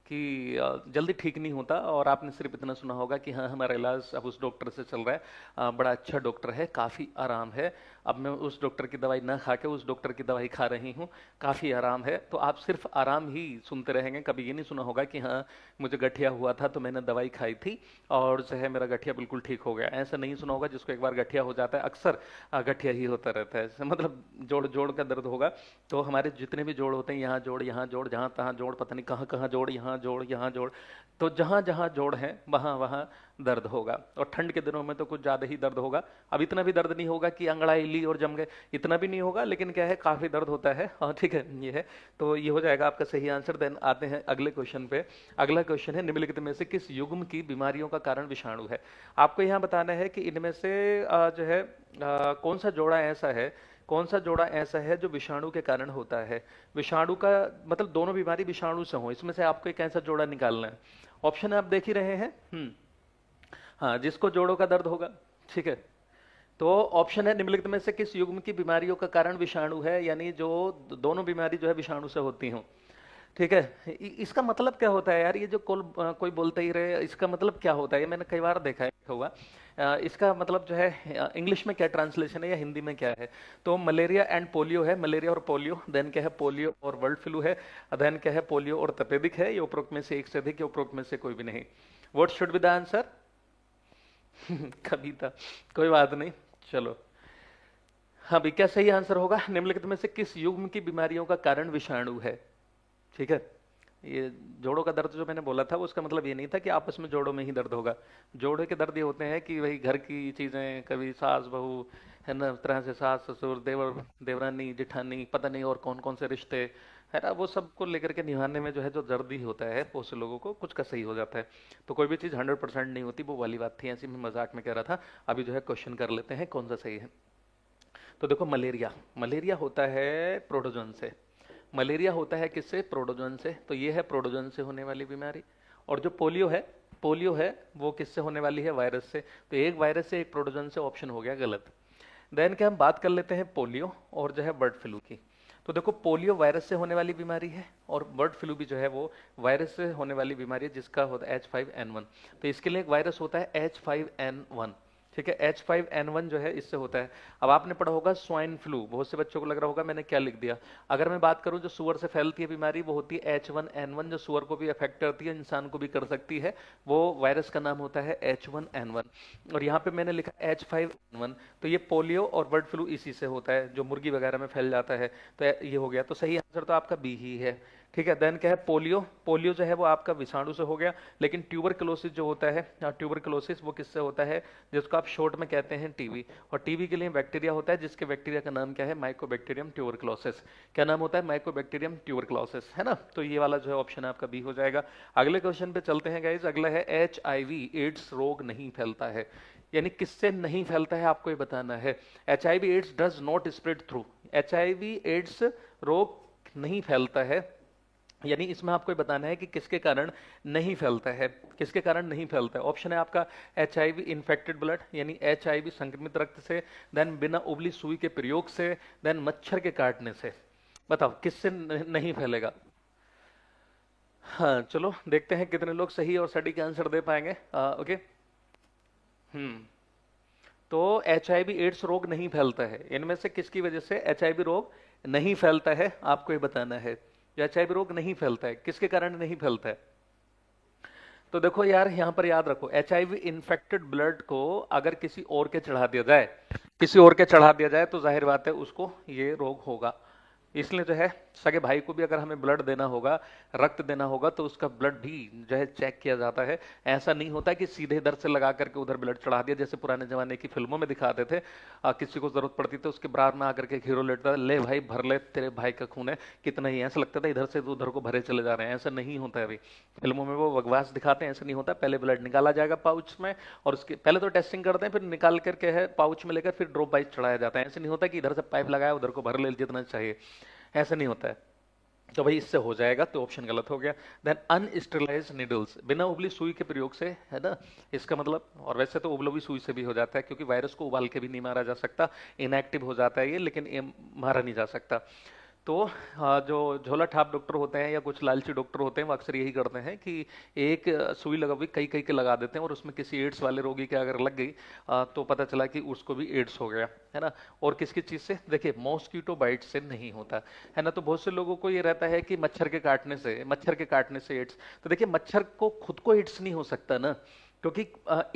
कि जल्दी ठीक नहीं होता। और आपने सिर्फ इतना सुना होगा कि हाँ हमारा इलाज अब उस डॉक्टर से चल रहा है, बड़ा अच्छा डॉक्टर है, काफ़ी आराम है, अब मैं उस डॉक्टर की दवाई ना खा के उस डॉक्टर की दवाई खा रही हूँ, काफ़ी आराम है। तो आप सिर्फ आराम ही सुनते रहेंगे, कभी ये नहीं सुना होगा कि हाँ मुझे गठिया हुआ था तो मैंने दवाई खाई थी और जो है मेरा गठिया बिल्कुल ठीक हो गया। ऐसा नहीं सुना होगा। जिसको एक बार गठिया हो जाता है अक्सर गठिया ही होता रहता है, मतलब जोड़ जोड़ का दर्द होगा। तो हमारे जितने भी जोड़ होते हैं, यहाँ जोड़ यहाँ जोड़, जहाँ तहाँ जोड़, पता नहीं कहाँ कहाँ जोड़, यहाँ जोड़ यहाँ जोड़, तो जहाँ जहाँ जोड़ है वहाँ वहाँ दर्द होगा। और ठंड के दिनों में तो कुछ ज्यादा ही दर्द होगा। अब इतना भी दर्द नहीं होगा कि अंगड़ाई ली और जम गए, इतना भी नहीं होगा, लेकिन क्या है काफी दर्द होता है। हाँ ठीक है, ये है। तो ये हो जाएगा आपका सही आंसर। देन आते हैं अगले क्वेश्चन पे। अगला क्वेश्चन है, निम्नलिखित में से किस युग्म की बीमारियों का कारण विषाणु है। आपको यहाँ बताना है कि इनमें से जो है कौन सा जोड़ा ऐसा है, कौन सा जोड़ा ऐसा है जो विषाणु के कारण होता है। विषाणु का मतलब दोनों बीमारी विषाणु से हो, इसमें से आपको एक ऐसा जोड़ा निकालना है। ऑप्शन आप देख ही रहे हैं। हाँ, जिसको जोड़ों का दर्द होगा, ठीक है। तो ऑप्शन है, निम्नलिखित में से किस युग्म की बीमारियों का कारण विषाणु है, यानी जो दोनों बीमारी जो है विषाणु से होती हो। ठीक है, इसका मतलब क्या होता है यार, ये जो कोई बोलते ही रहे, इसका मतलब क्या होता है, ये मैंने कई बार देखा है हुआ। इसका मतलब जो है इंग्लिश में क्या ट्रांसलेशन है या हिंदी में क्या है। तो मलेरिया एंड पोलियो है, मलेरिया और पोलियो। देन क्या है, पोलियो और बर्ड फ्लू है। देन क्या है, पोलियो और तपेदिक है। ये उपरोक्त में से एक से अधिक, या उपरोक्त में से कोई भी नहीं। What should be the answer? Kavita, कोई बात नहीं, चलो। हाँ भी, क्या सही आंसर होगा, निम्नलिखित में से किस युग्म की बीमारियों का कारण विषाणु है। ठीक है, ये जोड़ों का दर्द जो मैंने बोला था उसका मतलब ये नहीं था कि आपस में जोड़ों में ही दर्द होगा। जोड़ों के दर्द ये होते हैं कि वही घर की चीजें, कभी सास बहू है ना, तरह से सास ससुर देवर देवरानी जेठानी, पता नहीं और कौन कौन से रिश्ते है ना, वो सब को लेकर के निभाने में जो है जो दर्द ही होता है, बहुत से लोगों को कुछ का सही हो जाता है। तो कोई भी चीज़ 100% नहीं होती, वो वाली बात थी, ऐसी मैं मजाक में कह रहा था। अभी जो है क्वेश्चन कर लेते हैं कौन सा सही है। तो देखो, मलेरिया, मलेरिया होता है प्रोटोजोन से। मलेरिया होता है किससे? प्रोटोजोन से। तो ये है प्रोटोजोन से होने वाली बीमारी। और जो पोलियो है, पोलियो है वो किससे होने वाली है? वायरस से। तो एक वायरस से एक प्रोटोजोन से, ऑप्शन हो गया गलत। देन क्या, हम बात कर लेते हैं पोलियो और जो है बर्ड फ्लू की। तो देखो, पोलियो वायरस से होने वाली बीमारी है और बर्ड फ्लू भी जो है वो वायरस से होने वाली बीमारी है, जिसका होता है H5N1। तो इसके लिए एक वायरस होता है H5N1। ठीक है, H5N1 जो है इससे होता है। अब आपने पढ़ा होगा स्वाइन फ्लू, बहुत से बच्चों को लग रहा होगा मैंने क्या लिख दिया। अगर मैं बात करूं जो सुअर से फैलती है बीमारी, वो होती है H1N1, जो सुअर को भी अफेक्ट करती है, इंसान को भी कर सकती है। वो वायरस का नाम होता है H1N1। और यहाँ पे मैंने लिखा H5N1। तो ये पोलियो और बर्ड फ्लू इसी से होता है, जो मुर्गी वगैरह में फैल जाता है। तो ये हो गया, तो सही आंसर तो आपका बी ही है। ठीक है, देन क्या है, पोलियो, पोलियो जो है वो आपका विषाणु से हो गया। लेकिन ट्यूबरकुलोसिस जो होता है, ट्यूबरकुलोसिस वो किससे होता है? जिसको आप शॉर्ट में कहते हैं टीबी। और टीबी के लिए बैक्टीरिया होता है, जिसके बैक्टीरिया का नाम क्या है? Mycobacterium tuberculosis. क्या नाम होता है? माइकोबैक्टीरियम ट्यूबरकुलोसिस, है ना। तो ये वाला जो है ऑप्शन आपका बी हो जाएगा। अगले क्वेश्चन पे चलते हैं गाइज। अगला है, HIV एड्स रोग नहीं फैलता है, यानी किससे नहीं फैलता है आपको ये बताना है। HIV AIDS does not spread through, HIV AIDS रोग नहीं फैलता है, यानी इसमें आपको ये बताना है कि किसके कारण नहीं फैलता है, किसके कारण नहीं फैलता है। ऑप्शन है आपका HIV इन्फेक्टेड ब्लड, यानी HIV संक्रमित रक्त से। देन बिना उबली सुई के प्रयोग से। देन मच्छर के काटने से। बताओ किससे नहीं फैलेगा। हाँ चलो देखते हैं कितने लोग सही और सटीक आंसर दे पाएंगे। ओके। हम्म। तो HIV एड्स रोग नहीं फैलता है, इनमें से किसकी वजह से HIV रोग नहीं फैलता है, आपको ये बताना है। जो HIV रोग नहीं फैलता है, किसके कारण नहीं फैलता है? तो देखो यार, यहाँ पर याद रखो, एचआईवी इन्फेक्टेड ब्लड को अगर किसी और के चढ़ा दिया जाए, किसी और के चढ़ा दिया जाए, तो जाहिर बात है उसको ये रोग होगा। इसलिए जो है, सगे भाई को भी अगर हमें ब्लड देना होगा, रक्त देना होगा, तो उसका ब्लड भी जो है चेक किया जाता है। ऐसा नहीं होता कि सीधे इधर से लगा करके उधर ब्लड चढ़ा दिया, जैसे पुराने जमाने की फिल्मों में दिखाते थे। किसी को जरूरत पड़ती तो उसके बराबर में आकर के एक हीरो लेटता था, ले भाई भर ले, तेरे भाई का खून है, कितना ही। ऐसा लगता था इधर से तो उधर को भरे चले जा रहे हैं। ऐसा नहीं होता है अभी, फिल्मों में वो बकवास दिखाते हैं, ऐसा नहीं होता। पहले ब्लड निकाला जाएगा पाउच में, और उसके पहले तो टेस्टिंग करते हैं, फिर निकाल करके है पाउच में लेकर फिर ड्रॉप वाइज चढ़ाया जाता है। ऐसा नहीं होता कि इधर से पाइप लगाया उधर को भर ले जितना चाहिए, ऐसा नहीं होता है। तो भाई इससे हो जाएगा, तो ऑप्शन गलत हो गया। देन अनस्टेरिलाइज निडल्स, बिना उबली सुई के प्रयोग से, है ना, इसका मतलब। और वैसे तो उबली सुई से भी हो जाता है, क्योंकि वायरस को उबाल के भी नहीं मारा जा सकता, इनएक्टिव हो जाता है ये, लेकिन ये मारा नहीं जा सकता। तो जो झोला छाप डॉक्टर होते हैं या कुछ लालची डॉक्टर होते हैं, वो अक्सर यही करते हैं कि एक सुई लगा हुई कई कई के लगा देते हैं, और उसमें किसी एड्स वाले रोगी के अगर लग गई तो पता चला कि उसको भी एड्स हो गया, है ना। और किसकी चीज से? देखिए, मॉस्किटो बाइट से नहीं होता है ना। तो बहुत से लोगों को ये रहता है कि मच्छर के काटने से एड्स। तो देखिए, मच्छर को खुद को एड्स नहीं हो सकता ना, क्योंकि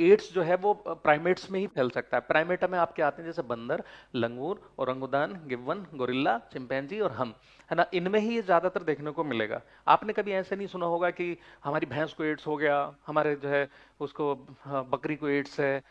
एड्स जो है वो प्राइमेट्स में ही फैल सकता है। प्राइमेटा में आपके आते हैं जैसे बंदर, लंगूर, ओरंगुटान, गिब्बन, गोरिल्ला, चिंपैंजी और हम, है ना। इनमें ही ये ज्यादातर देखने को मिलेगा। आपने कभी ऐसे नहीं सुना होगा कि हमारी भैंस को एड्स हो गया, हमारे जो है उसको बकरी को एड्स है,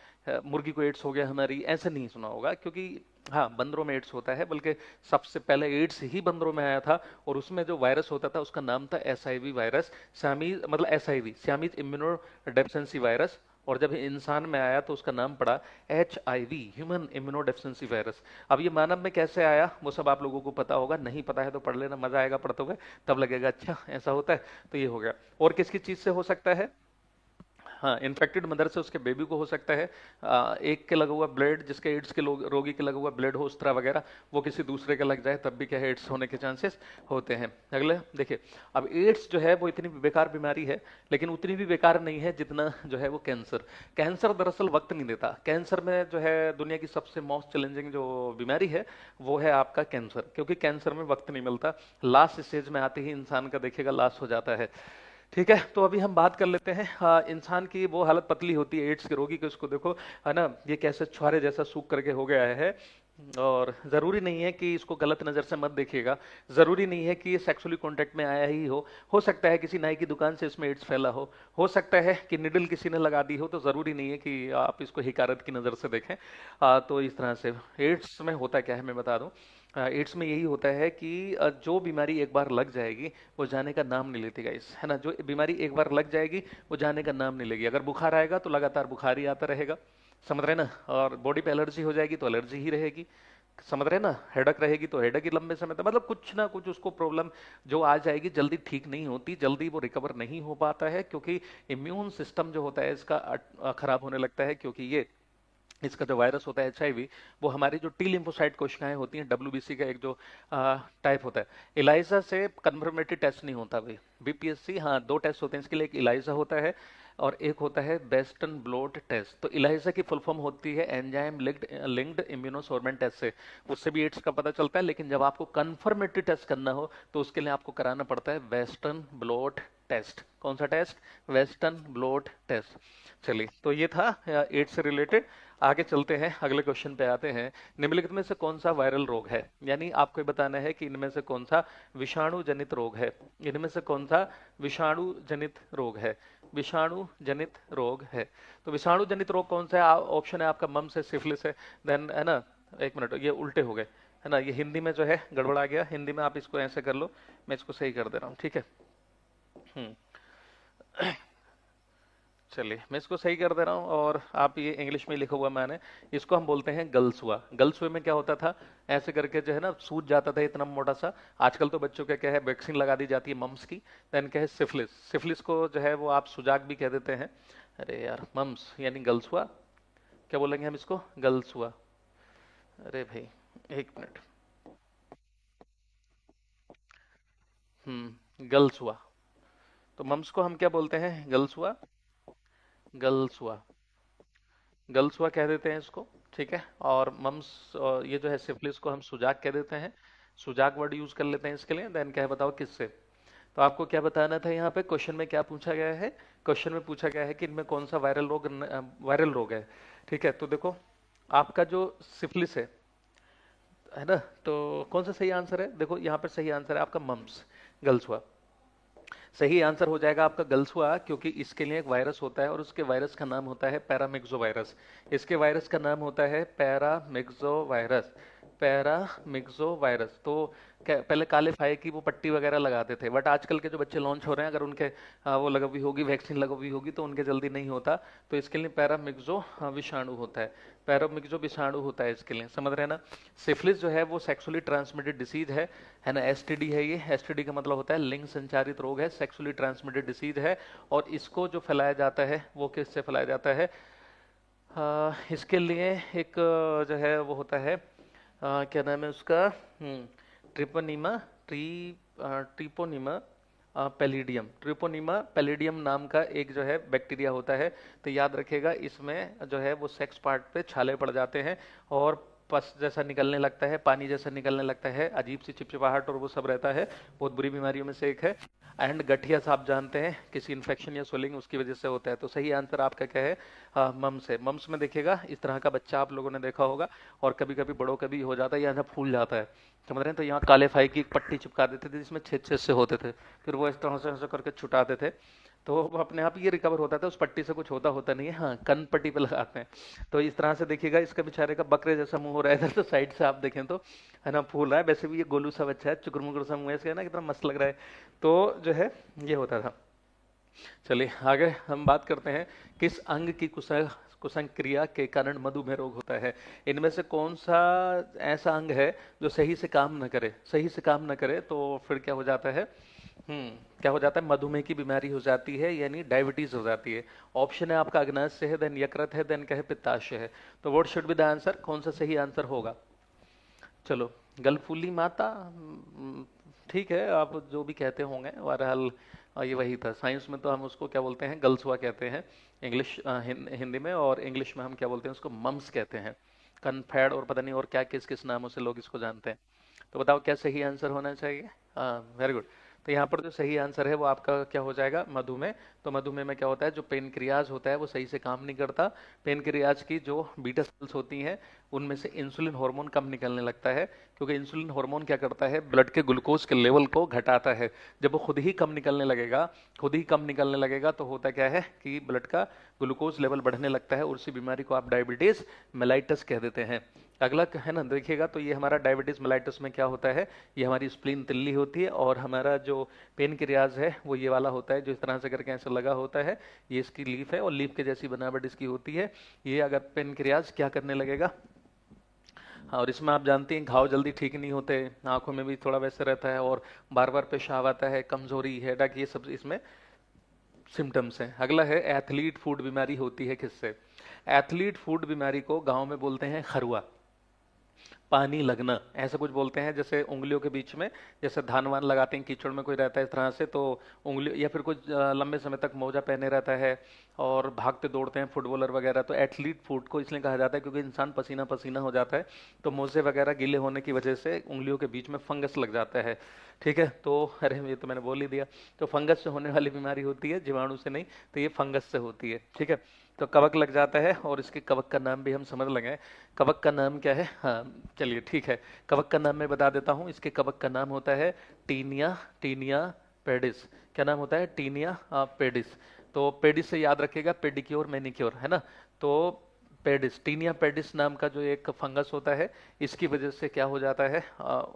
मुर्गी को एड्स हो गया हमारी, ऐसे नहीं सुना होगा। क्योंकि हाँ, बंदरों में एड्स होता है, बल्कि सबसे पहले एड्स ही बंदरों में आया था, और उसमें जो वायरस होता था उसका नाम था एसआईवी वायरस, सामीज मतलब एसआईवी, सियामीज इम्यूनो डेफिशिएंसी वायरस। और जब इंसान में आया तो उसका नाम पड़ा HIV, human immuno deficiency virus. अब ये मानव में कैसे आया वो सब आप लोगों को पता होगा, नहीं पता है तो पढ़ लेना, मजा आएगा पढ़ते हुए, तब लगेगा अच्छा ऐसा होता है। तो ये हो गया। और किसकी चीज से हो सकता है? हाँ, इन्फेक्टेड मदर से उसके बेबी को हो सकता है। एक के लगा हुआ ब्लड, जिसके एड्स के रोगी के लगा हुआ ब्लड हो, उस्तरा वगैरह, वो किसी दूसरे का लग जाए, तब भी क्या है, एड्स होने के चांसेस होते हैं। अगले देखिए, अब एड्स जो है वो इतनी बेकार बीमारी है, लेकिन उतनी भी बेकार नहीं है जितना जो है वो कैंसर। कैंसर दरअसल वक्त नहीं देता। कैंसर में जो है दुनिया की सबसे मोस्ट चैलेंजिंग जो बीमारी है वो है आपका कैंसर, क्योंकि कैंसर में वक्त नहीं मिलता। लास्ट स्टेज में आते ही इंसान का देखिएगा लास्ट हो जाता है। ठीक है, तो अभी हम बात कर लेते हैं। इंसान की वो हालत पतली होती है एड्स के रोगी के, उसको देखो, है ना, ये कैसे छुहारे जैसा सूख करके हो गया है। और जरूरी नहीं है कि इसको गलत नजर से मत देखिएगा, जरूरी नहीं है कि ये सेक्सुअली कांटेक्ट में आया ही हो सकता है किसी नाई की दुकान से इसमें एड्स फैला हो सकता है कि निडल किसी ने लगा दी हो, तो जरूरी नहीं है कि आप इसको हिकारत की नजर से देखें। तो इस तरह से एड्स में होता क्या है मैं बता दूं। एड्स में यही होता है कि जो बीमारी एक बार लग जाएगी वो जाने का नाम नहीं लेती गाइस, है ना। जो बीमारी एक बार लग जाएगी वो जाने का नाम नहीं लेगी। अगर बुखार आएगा तो लगातार बुखार ही आता रहेगा, समझ रहे ना। और बॉडी पे एलर्जी हो जाएगी तो एलर्जी ही रहेगी, समझ रहे ना। हेडक रहेगी तो हेडक ही लंबे समय तक, मतलब कुछ ना कुछ उसको प्रॉब्लम जो आ जाएगी, जल्दी ठीक नहीं होती, जल्दी वो रिकवर नहीं हो पाता है, क्योंकि इम्यून सिस्टम जो होता है इसका खराब होने लगता है। क्योंकि ये इसका जो वायरस होता है एचआईवी, वो हमारी जो टी लिम्फोसाइट कोशिकाएं होती हैं, डब्ल्यूबीसी का एक जो टाइप होता है, इलाइजा से कन्फर्मेटरी टेस्ट नहीं होता भाई। बीपीएससी, हाँ, दो टेस्ट होते हैं इसके लिए, एक इलाइजा होता है और एक होता है वेस्टर्न ब्लोट टेस्ट। तो इलाइजा की फुल फॉर्म होती है एंजाइम लिंक्ड इम्यूनोसोर्बेंट टेस्ट से, उससे भी एड्स का पता चलता है। लेकिन जब आपको कन्फर्मेटरी टेस्ट करना हो तो उसके लिए आपको कराना पड़ता है वेस्टर्न ब्लोट टेस्ट। कौन सा टेस्ट? Western bloat test. चलिए, तो ये था एड्स से रिलेटेड। आगे चलते हैं, अगले क्वेश्चन पे आते हैं। निम्नलिखित में से कौन सा वायरल रोग है? यानी आपको ये बताना है कि इनमें से कौन सा विषाणु जनित रोग है। इनमें से कौन सा विषाणु जनित रोग है? विषाणु जनित रोग है। तो विषाणु जनित रोग कौन सा है? ऑप्शन है आपका मम्स है, सिफिलिस है, देन, है ना, एक मिनट, ये उल्टे हो गए, है ना, ये हिंदी में जो है गड़बड़ा गया। हिंदी में आप इसको ऐसे कर लो, मैं इसको सही कर दे रहा हूँ, ठीक है। हम्म चलिए, मैं इसको सही कर दे रहा हूँ, और आप ये इंग्लिश में लिखा हुआ मैंने, इसको हम बोलते हैं गलसुआ। गलसुए में क्या होता था, ऐसे करके जो है ना सूज जाता था इतना मोटा सा। आजकल तो बच्चों क्या क्या है, वैक्सीन लगा दी जाती है मम्स की। देन क्या है, सिफिलिस। सिफिलिस को जो है वो आप सुजाक भी कह देते हैं। अरे यार, मम्स यानी गलसुआ, क्या बोलेंगे हम इसको? गलसुआ। अरे भाई, एक मिनट। गलसुआ। तो मम्स को हम क्या बोलते हैं? गलसुआ। गलसुआ, गलसुआ कह देते हैं इसको, ठीक है। और मम्स, ये जो है सिफिलिस को हम सुजाक कह देते हैं। सुजाक वर्ड यूज कर लेते हैं इसके लिए। देन क्या है बताओ किससे? तो आपको क्या बताना था यहाँ पे, क्वेश्चन में क्या पूछा गया है? क्वेश्चन में पूछा गया है कि इनमें कौन सा वायरल रोग है। ठीक है, तो देखो आपका जो सिफिलिस है ना, तो कौन सा सही आंसर है? देखो यहाँ पर सही आंसर है आपका मम्स, गर्ल्स हुआ। सही आंसर हो जाएगा आपका गर्ल्स हुआ, क्योंकि इसके लिए एक वायरस होता है और उसके वायरस का नाम होता है पैरामिक्सो वायरस। इसके वायरस का नाम होता है पैरामिक्सो वायरस, पैरामिक्सो वायरस। तो पहले काले फाए की वो पट्टी वगैरह लगाते थे, बट आजकल के जो बच्चे लॉन्च हो रहे हैं, अगर उनके वो लगा हुई होगी, वैक्सीन लगा हुई होगी, तो उनके जल्दी नहीं होता। तो इसके लिए पैरामिक्सो विषाणु होता है, पैरामिक्सो विषाणु होता है इसके लिए, समझ रहे हैं ना। सिफिलिस जो है वो सेक्सुअली ट्रांसमिटेड डिसीज है ना, एसटीडी है ये। एसटीडी का मतलब होता है लिंग संचारित रोग है, सेक्सुअली ट्रांसमिटेड डिसीज है। और इसको जो फैलाया जाता है वो किससे फैलाया जाता है? इसके लिए एक जो है वो होता है, क्या नाम है उसका, ट्रिपोनीमा ट्री ट्रिपोनीमा पैलिडियम, ट्रिपोनीमा पैलिडियम नाम का एक जो है बैक्टीरिया होता है। तो याद रखिएगा, इसमें जो है वो सेक्स पार्ट पे छाले पड़ जाते हैं और पस जैसा निकलने लगता है, पानी जैसा निकलने लगता है, अजीब सी चिपचिपाहट और वो सब रहता है। बहुत बुरी बीमारियों में से एक है। एंड गठिया आप जानते हैं, किसी इन्फेक्शन या स्वेलिंग उसकी वजह से होता है। तो सही आंसर आपका क्या है? मम्स है। मम्स में देखिएगा इस तरह का बच्चा आप लोगों ने देखा होगा, और कभी कभी बड़ों का भी हो जाता है, यहाँ फूल जाता है, समझ रहे हैं। तो यहाँ काले फाई की एक पट्टी चिपका देते थे जिसमें छेद छेद से होते थे, फिर वो इस तरह से ऐसे करके छुटाते थे, तो वो अपने आप ये रिकवर होता था। उस पट्टी से कुछ होता होता नहीं है, हाँ कन पट्टी पे लगाते हैं। तो इस तरह से देखिएगा, इसका बेचारे का बकरे जैसा मुंह हो रहा है इधर, तो साइड से आप देखें तो है ना फूल रहा है। वैसे भी ये गोलू सा बच्चा है, चुकुर मुकुर सा मुंह है ना, कितना मस्त लग रहा है। तो जो है ये होता था। चलिए आगे हम बात करते हैं, किस अंग की कुसंक्रिया के कारण मधुमेह रोग होता है? इनमें से कौन सा ऐसा अंग है जो सही से काम न करे? सही से काम न करे तो फिर क्या हो जाता है? क्या हो जाता है? मधुमेह की बीमारी हो जाती है, यानी डायबिटीज हो जाती है। ऑप्शन है आपका अग्नाशय है, देन यकृत है, देन क्या है? पित्ताशय है। तो what should be the answer? कौन सा सही आंसर होगा? चलो, गलफूली माता, ठीक है, आप जो भी कहते होंगे, बहरहाल ये वही था। साइंस में तो हम उसको क्या बोलते हैं? गलसुआ कहते हैं इंग्लिश, हिंदी में, और इंग्लिश में हम क्या बोलते हैं उसको? मम्स कहते हैं। कन्फेड और पता नहीं और क्या किस किस नामों से लोग इसको जानते हैं। तो बताओ क्या सही आंसर होना चाहिए? हाँ, वेरी गुड। तो यहाँ पर जो सही आंसर है वो आपका क्या हो जाएगा? मधुमेह। तो मधुमेह में क्या होता है? जो पेनक्रियाज होता है वो सही से काम नहीं करता। पेनक्रियाज की जो बीटा सेल्स होती हैं उनमें से इंसुलिन हार्मोन कम निकलने लगता है, क्योंकि इंसुलिन हार्मोन क्या करता है? ब्लड के ग्लूकोज के लेवल को घटाता है। जब वो खुद ही कम निकलने लगेगा, खुद ही कम निकलने लगेगा, तो होता क्या है कि ब्लड का ग्लूकोज लेवल बढ़ने लगता है, और उसी बीमारी को आप डायबिटीज मेलाइटस कह देते हैं। अगला है ना, देखिएगा तो ये हमारा डायबिटीज मेलाइटस में क्या होता है? ये हमारी स्प्लीन तिल्ली होती है, और हमारा जो पेनक्रियाज है वो ये वाला होता है, जो इस तरह से करके ऐसा लगा होता है। ये इसकी लीफ है, और लीफ के जैसी बनावट इसकी होती है। ये अगर पेनक्रियाज क्या करने लगेगा, हाँ, और इसमें आप जानते हैं घाव जल्दी ठीक नहीं होते, आंखों में भी थोड़ा वैसे रहता है, और बार बार पेशाब आता है, कमजोरी, हेडेक, ये सब इसमें सिम्टम्स हैं। अगला है एथलीट फूड बीमारी होती है किससे? एथलीट फूड बीमारी को गांव में बोलते हैं खरुआ, पानी लगना, ऐसा कुछ बोलते हैं। जैसे उंगलियों के बीच में, जैसे धान वान लगाते हैं, कीचड़ में कोई रहता है इस तरह से, तो उंगली, या फिर कुछ लंबे समय तक मोजा पहने रहता है और भागते दौड़ते हैं फुटबॉलर वगैरह, तो एथलीट फूड को इसलिए कहा जाता है क्योंकि इंसान पसीना पसीना हो जाता है, तो मोजे वगैरह गीले होने की वजह से उंगलियों के बीच में फंगस लग जाता है। ठीक है, तो अरे ये तो मैंने बोल ही दिया। तो फंगस से होने वाली बीमारी होती है, जीवाणु से नहीं, तो ये फंगस से होती है। ठीक है, तो कवक लग जाता है, और इसके कवक का नाम भी हम समझ लगे। कवक का नाम क्या है? हाँ चलिए ठीक है, कवक का नाम मैं बता देता हूँ। इसके कवक का नाम होता है टीनिया, टीनिया पेडिस। क्या नाम होता है? Tinea pedis. तो पेडिस से याद रखिएगा, पेडिक्योर मैनिक्योर, है ना। तो पेडिस, टीनिया पेडिस नाम का जो एक फंगस होता है, इसकी वजह से क्या हो जाता है?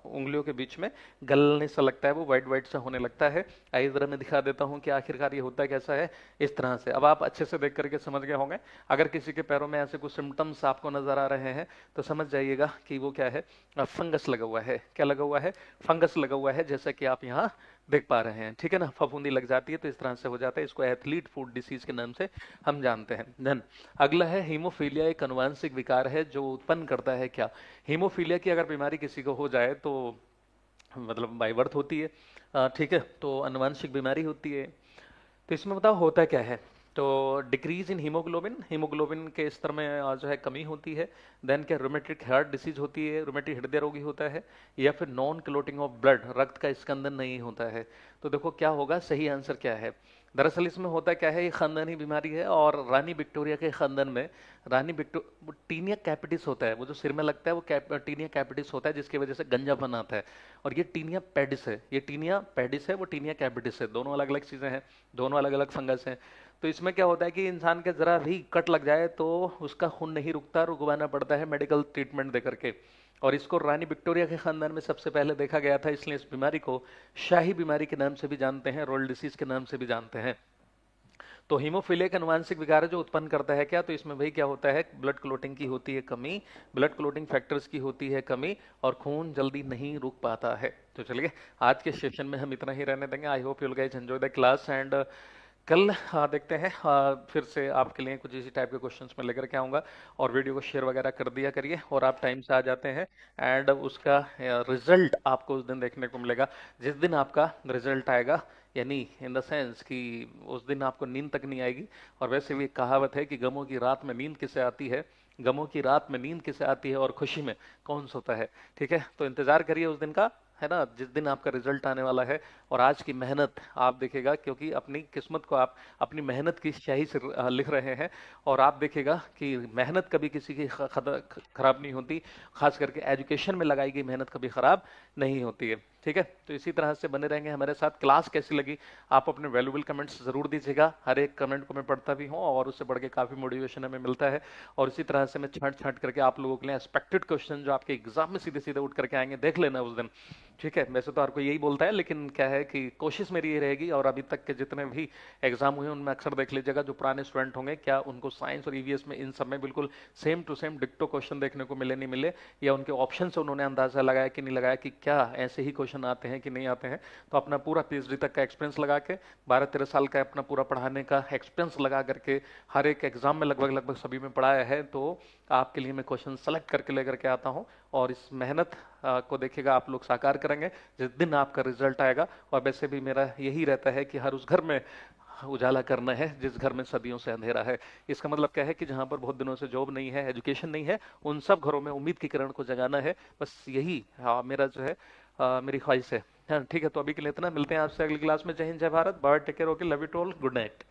उंगलियों के बीच में गलने सा लगता है, वो वाइट वाइट सा होने लगता है। आइए जरा मैं दिखा देता हूँ कि आखिरकार ये होता कैसा है। इस तरह से अब आप अच्छे से देख करके समझ गए होंगे। अगर किसी के पैरों में ऐसे कुछ सिम्टम्स आपको नजर आ रहे हैं तो समझ जाइएगा कि वो क्या है? फंगस लगा हुआ है। क्या लगा हुआ है? फंगस लगा हुआ है, जैसा कि आप यहाँ देख पा रहे हैं। ठीक है ना, फफूंदी लग जाती है, तो इस तरह से हो जाता है। इसको एथलीट फूड डिसीज के नाम से हम जानते हैं। धन अगला है हीमोफीलिया, एक अनुवांशिक विकार है जो उत्पन्न करता है क्या? हीमोफीलिया की अगर बीमारी किसी को हो जाए तो मतलब बाय बर्थ होती है, ठीक है, तो अनुवांशिक बीमारी होती है। तो इसमें बताओ होता क्या है? तो डिक्रीज इन हीमोग्लोबिन, हीमोग्लोबिन के स्तर में जो है कमी होती है। देन क्या रोमेटिक हार्ट डिसीज होती है, रोमेटिक हृदय रोगी होता है, या फिर नॉन क्लोटिंग ऑफ ब्लड, रक्त का स्कंदन नहीं होता है। तो देखो क्या होगा, सही आंसर क्या है। दरअसल इसमें होता क्या है, ये खानदानी बीमारी है, और रानी विक्टोरिया के खानदान में रानी विक्टो टीनिया कैपिटिस होता है, वो जो सिर में लगता है वो टीनिया कैपिटिस होता है, जिसकी वजह से गंजापन आता है। और ये टीनिया पेडिस है, ये टीनिया पेडिस है, वो टीनिया कैपिटिस है, दोनों अलग अलग चीजें हैं, दोनों अलग अलग फंगस हैं। तो इसमें क्या होता है कि इंसान के जरा भी कट लग जाए तो उसका खून नहीं रुकता, रुकवाना पड़ता है मेडिकल ट्रीटमेंट देकर के। और इसको रानी विक्टोरिया के खानदान में सबसे पहले देखा गया था, इसलिए इस बीमारी को शाही बीमारी के नाम से भी जानते हैं, रॉयल डिसीज के नाम से भी जानते हैं। तो हीमोफीलिया एक आनुवांशिक विकार है जो उत्पन्न करता है क्या, तो इसमें वही क्या होता है, ब्लड क्लोटिंग की होती है कमी, ब्लड क्लोटिंग फैक्टर्स की होती है कमी, और खून जल्दी नहीं रुक पाता है। तो चलिए आज के सेशन में हम इतना ही रहने देंगे। I hope you guys enjoy the class, and कल देखते हैं, फिर से आपके लिए कुछ इसी टाइप के क्वेश्चंस में लेकर के आऊँगा। और वीडियो को शेयर वगैरह कर दिया करिए, और आप टाइम से आ जाते हैं, एंड उसका रिजल्ट आपको उस दिन देखने को मिलेगा जिस दिन आपका रिजल्ट आएगा, यानी इन द सेंस कि उस दिन आपको नींद तक नहीं आएगी। और वैसे भी एक कहावत है कि गमों की रात में नींद किसे आती है, गमों की रात में नींद किसे आती है, और खुशी में कौन सोता है। ठीक है, तो इंतजार करिए उस दिन का, है ना, जिस दिन आपका रिजल्ट आने वाला है। और आज की मेहनत आप देखेगा, क्योंकि अपनी किस्मत को आप अपनी मेहनत की स्याही से लिख रहे हैं, और आप देखेगा कि मेहनत कभी किसी की खराब नहीं होती, खास करके एजुकेशन में लगाई गई मेहनत कभी खराब नहीं होती है। ठीक है, तो इसी तरह से बने रहेंगे हमारे साथ। क्लास कैसी लगी आप अपने वैल्यूबल कमेंट्स जरूर दीजिएगा, हर एक कमेंट को मैं पढ़ता भी हूँ, और उससे बढ़ के काफी मोटिवेशन हमें मिलता है। और इसी तरह से मैं छांट छांट करके आप लोगों के लिए एक्सपेक्टेड क्वेश्चन जो आपके एग्जाम में सीधे सीधे उठ करके आएंगे, देख लेना उस दिन। ठीक है, वैसे तो हर कोई यही बोलता है, लेकिन क्या है कि कोशिश मेरी ये रहेगी, और अभी तक के जितने भी एग्जाम हुए उनमें अक्सर देख लीजिएगा, जो पुराने स्टूडेंट होंगे क्या उनको साइंस और ईवीएस में इन सब में बिल्कुल सेम टू सेम डिक्टो क्वेश्चन देखने को मिले नहीं मिले, या उनके ऑप्शन से उन्होंने अंदाजा लगाया कि नहीं लगाया कि क्या ऐसे ही क्वेश्चन आते हैं कि नहीं आते हैं। तो अपना पूरा पीएचडी तक का एक्सपीरियंस लगा के, 12-13 साल का अपना पूरा पढ़ाने का एक्सपीरियंस लगा करके, हर एक एग्जाम में लगभग लगभग सभी में पढ़ाया है, तो आपके लिए मैं क्वेश्चन सेलेक्ट करके लेकर के आता हूँ। और इस मेहनत को देखिएगा आप लोग साकार करेंगे जिस दिन आपका रिजल्ट आएगा। और वैसे भी मेरा यही रहता है कि हर उस घर में उजाला करना है जिस घर में सदियों से अंधेरा है। इसका मतलब क्या है कि जहां पर बहुत दिनों से जॉब नहीं है, एजुकेशन नहीं है, उन सब घरों में उम्मीद की किरण को जगाना है। बस यही मेरा जो है मेरी ख्वाहिश है। हाँ ठीक है, तो अभी के लिए इतना, मिलते हैं आपसे अगली क्लास में। जय हिंद, जय Bharat, bye, take care, okay, love you to all, good night.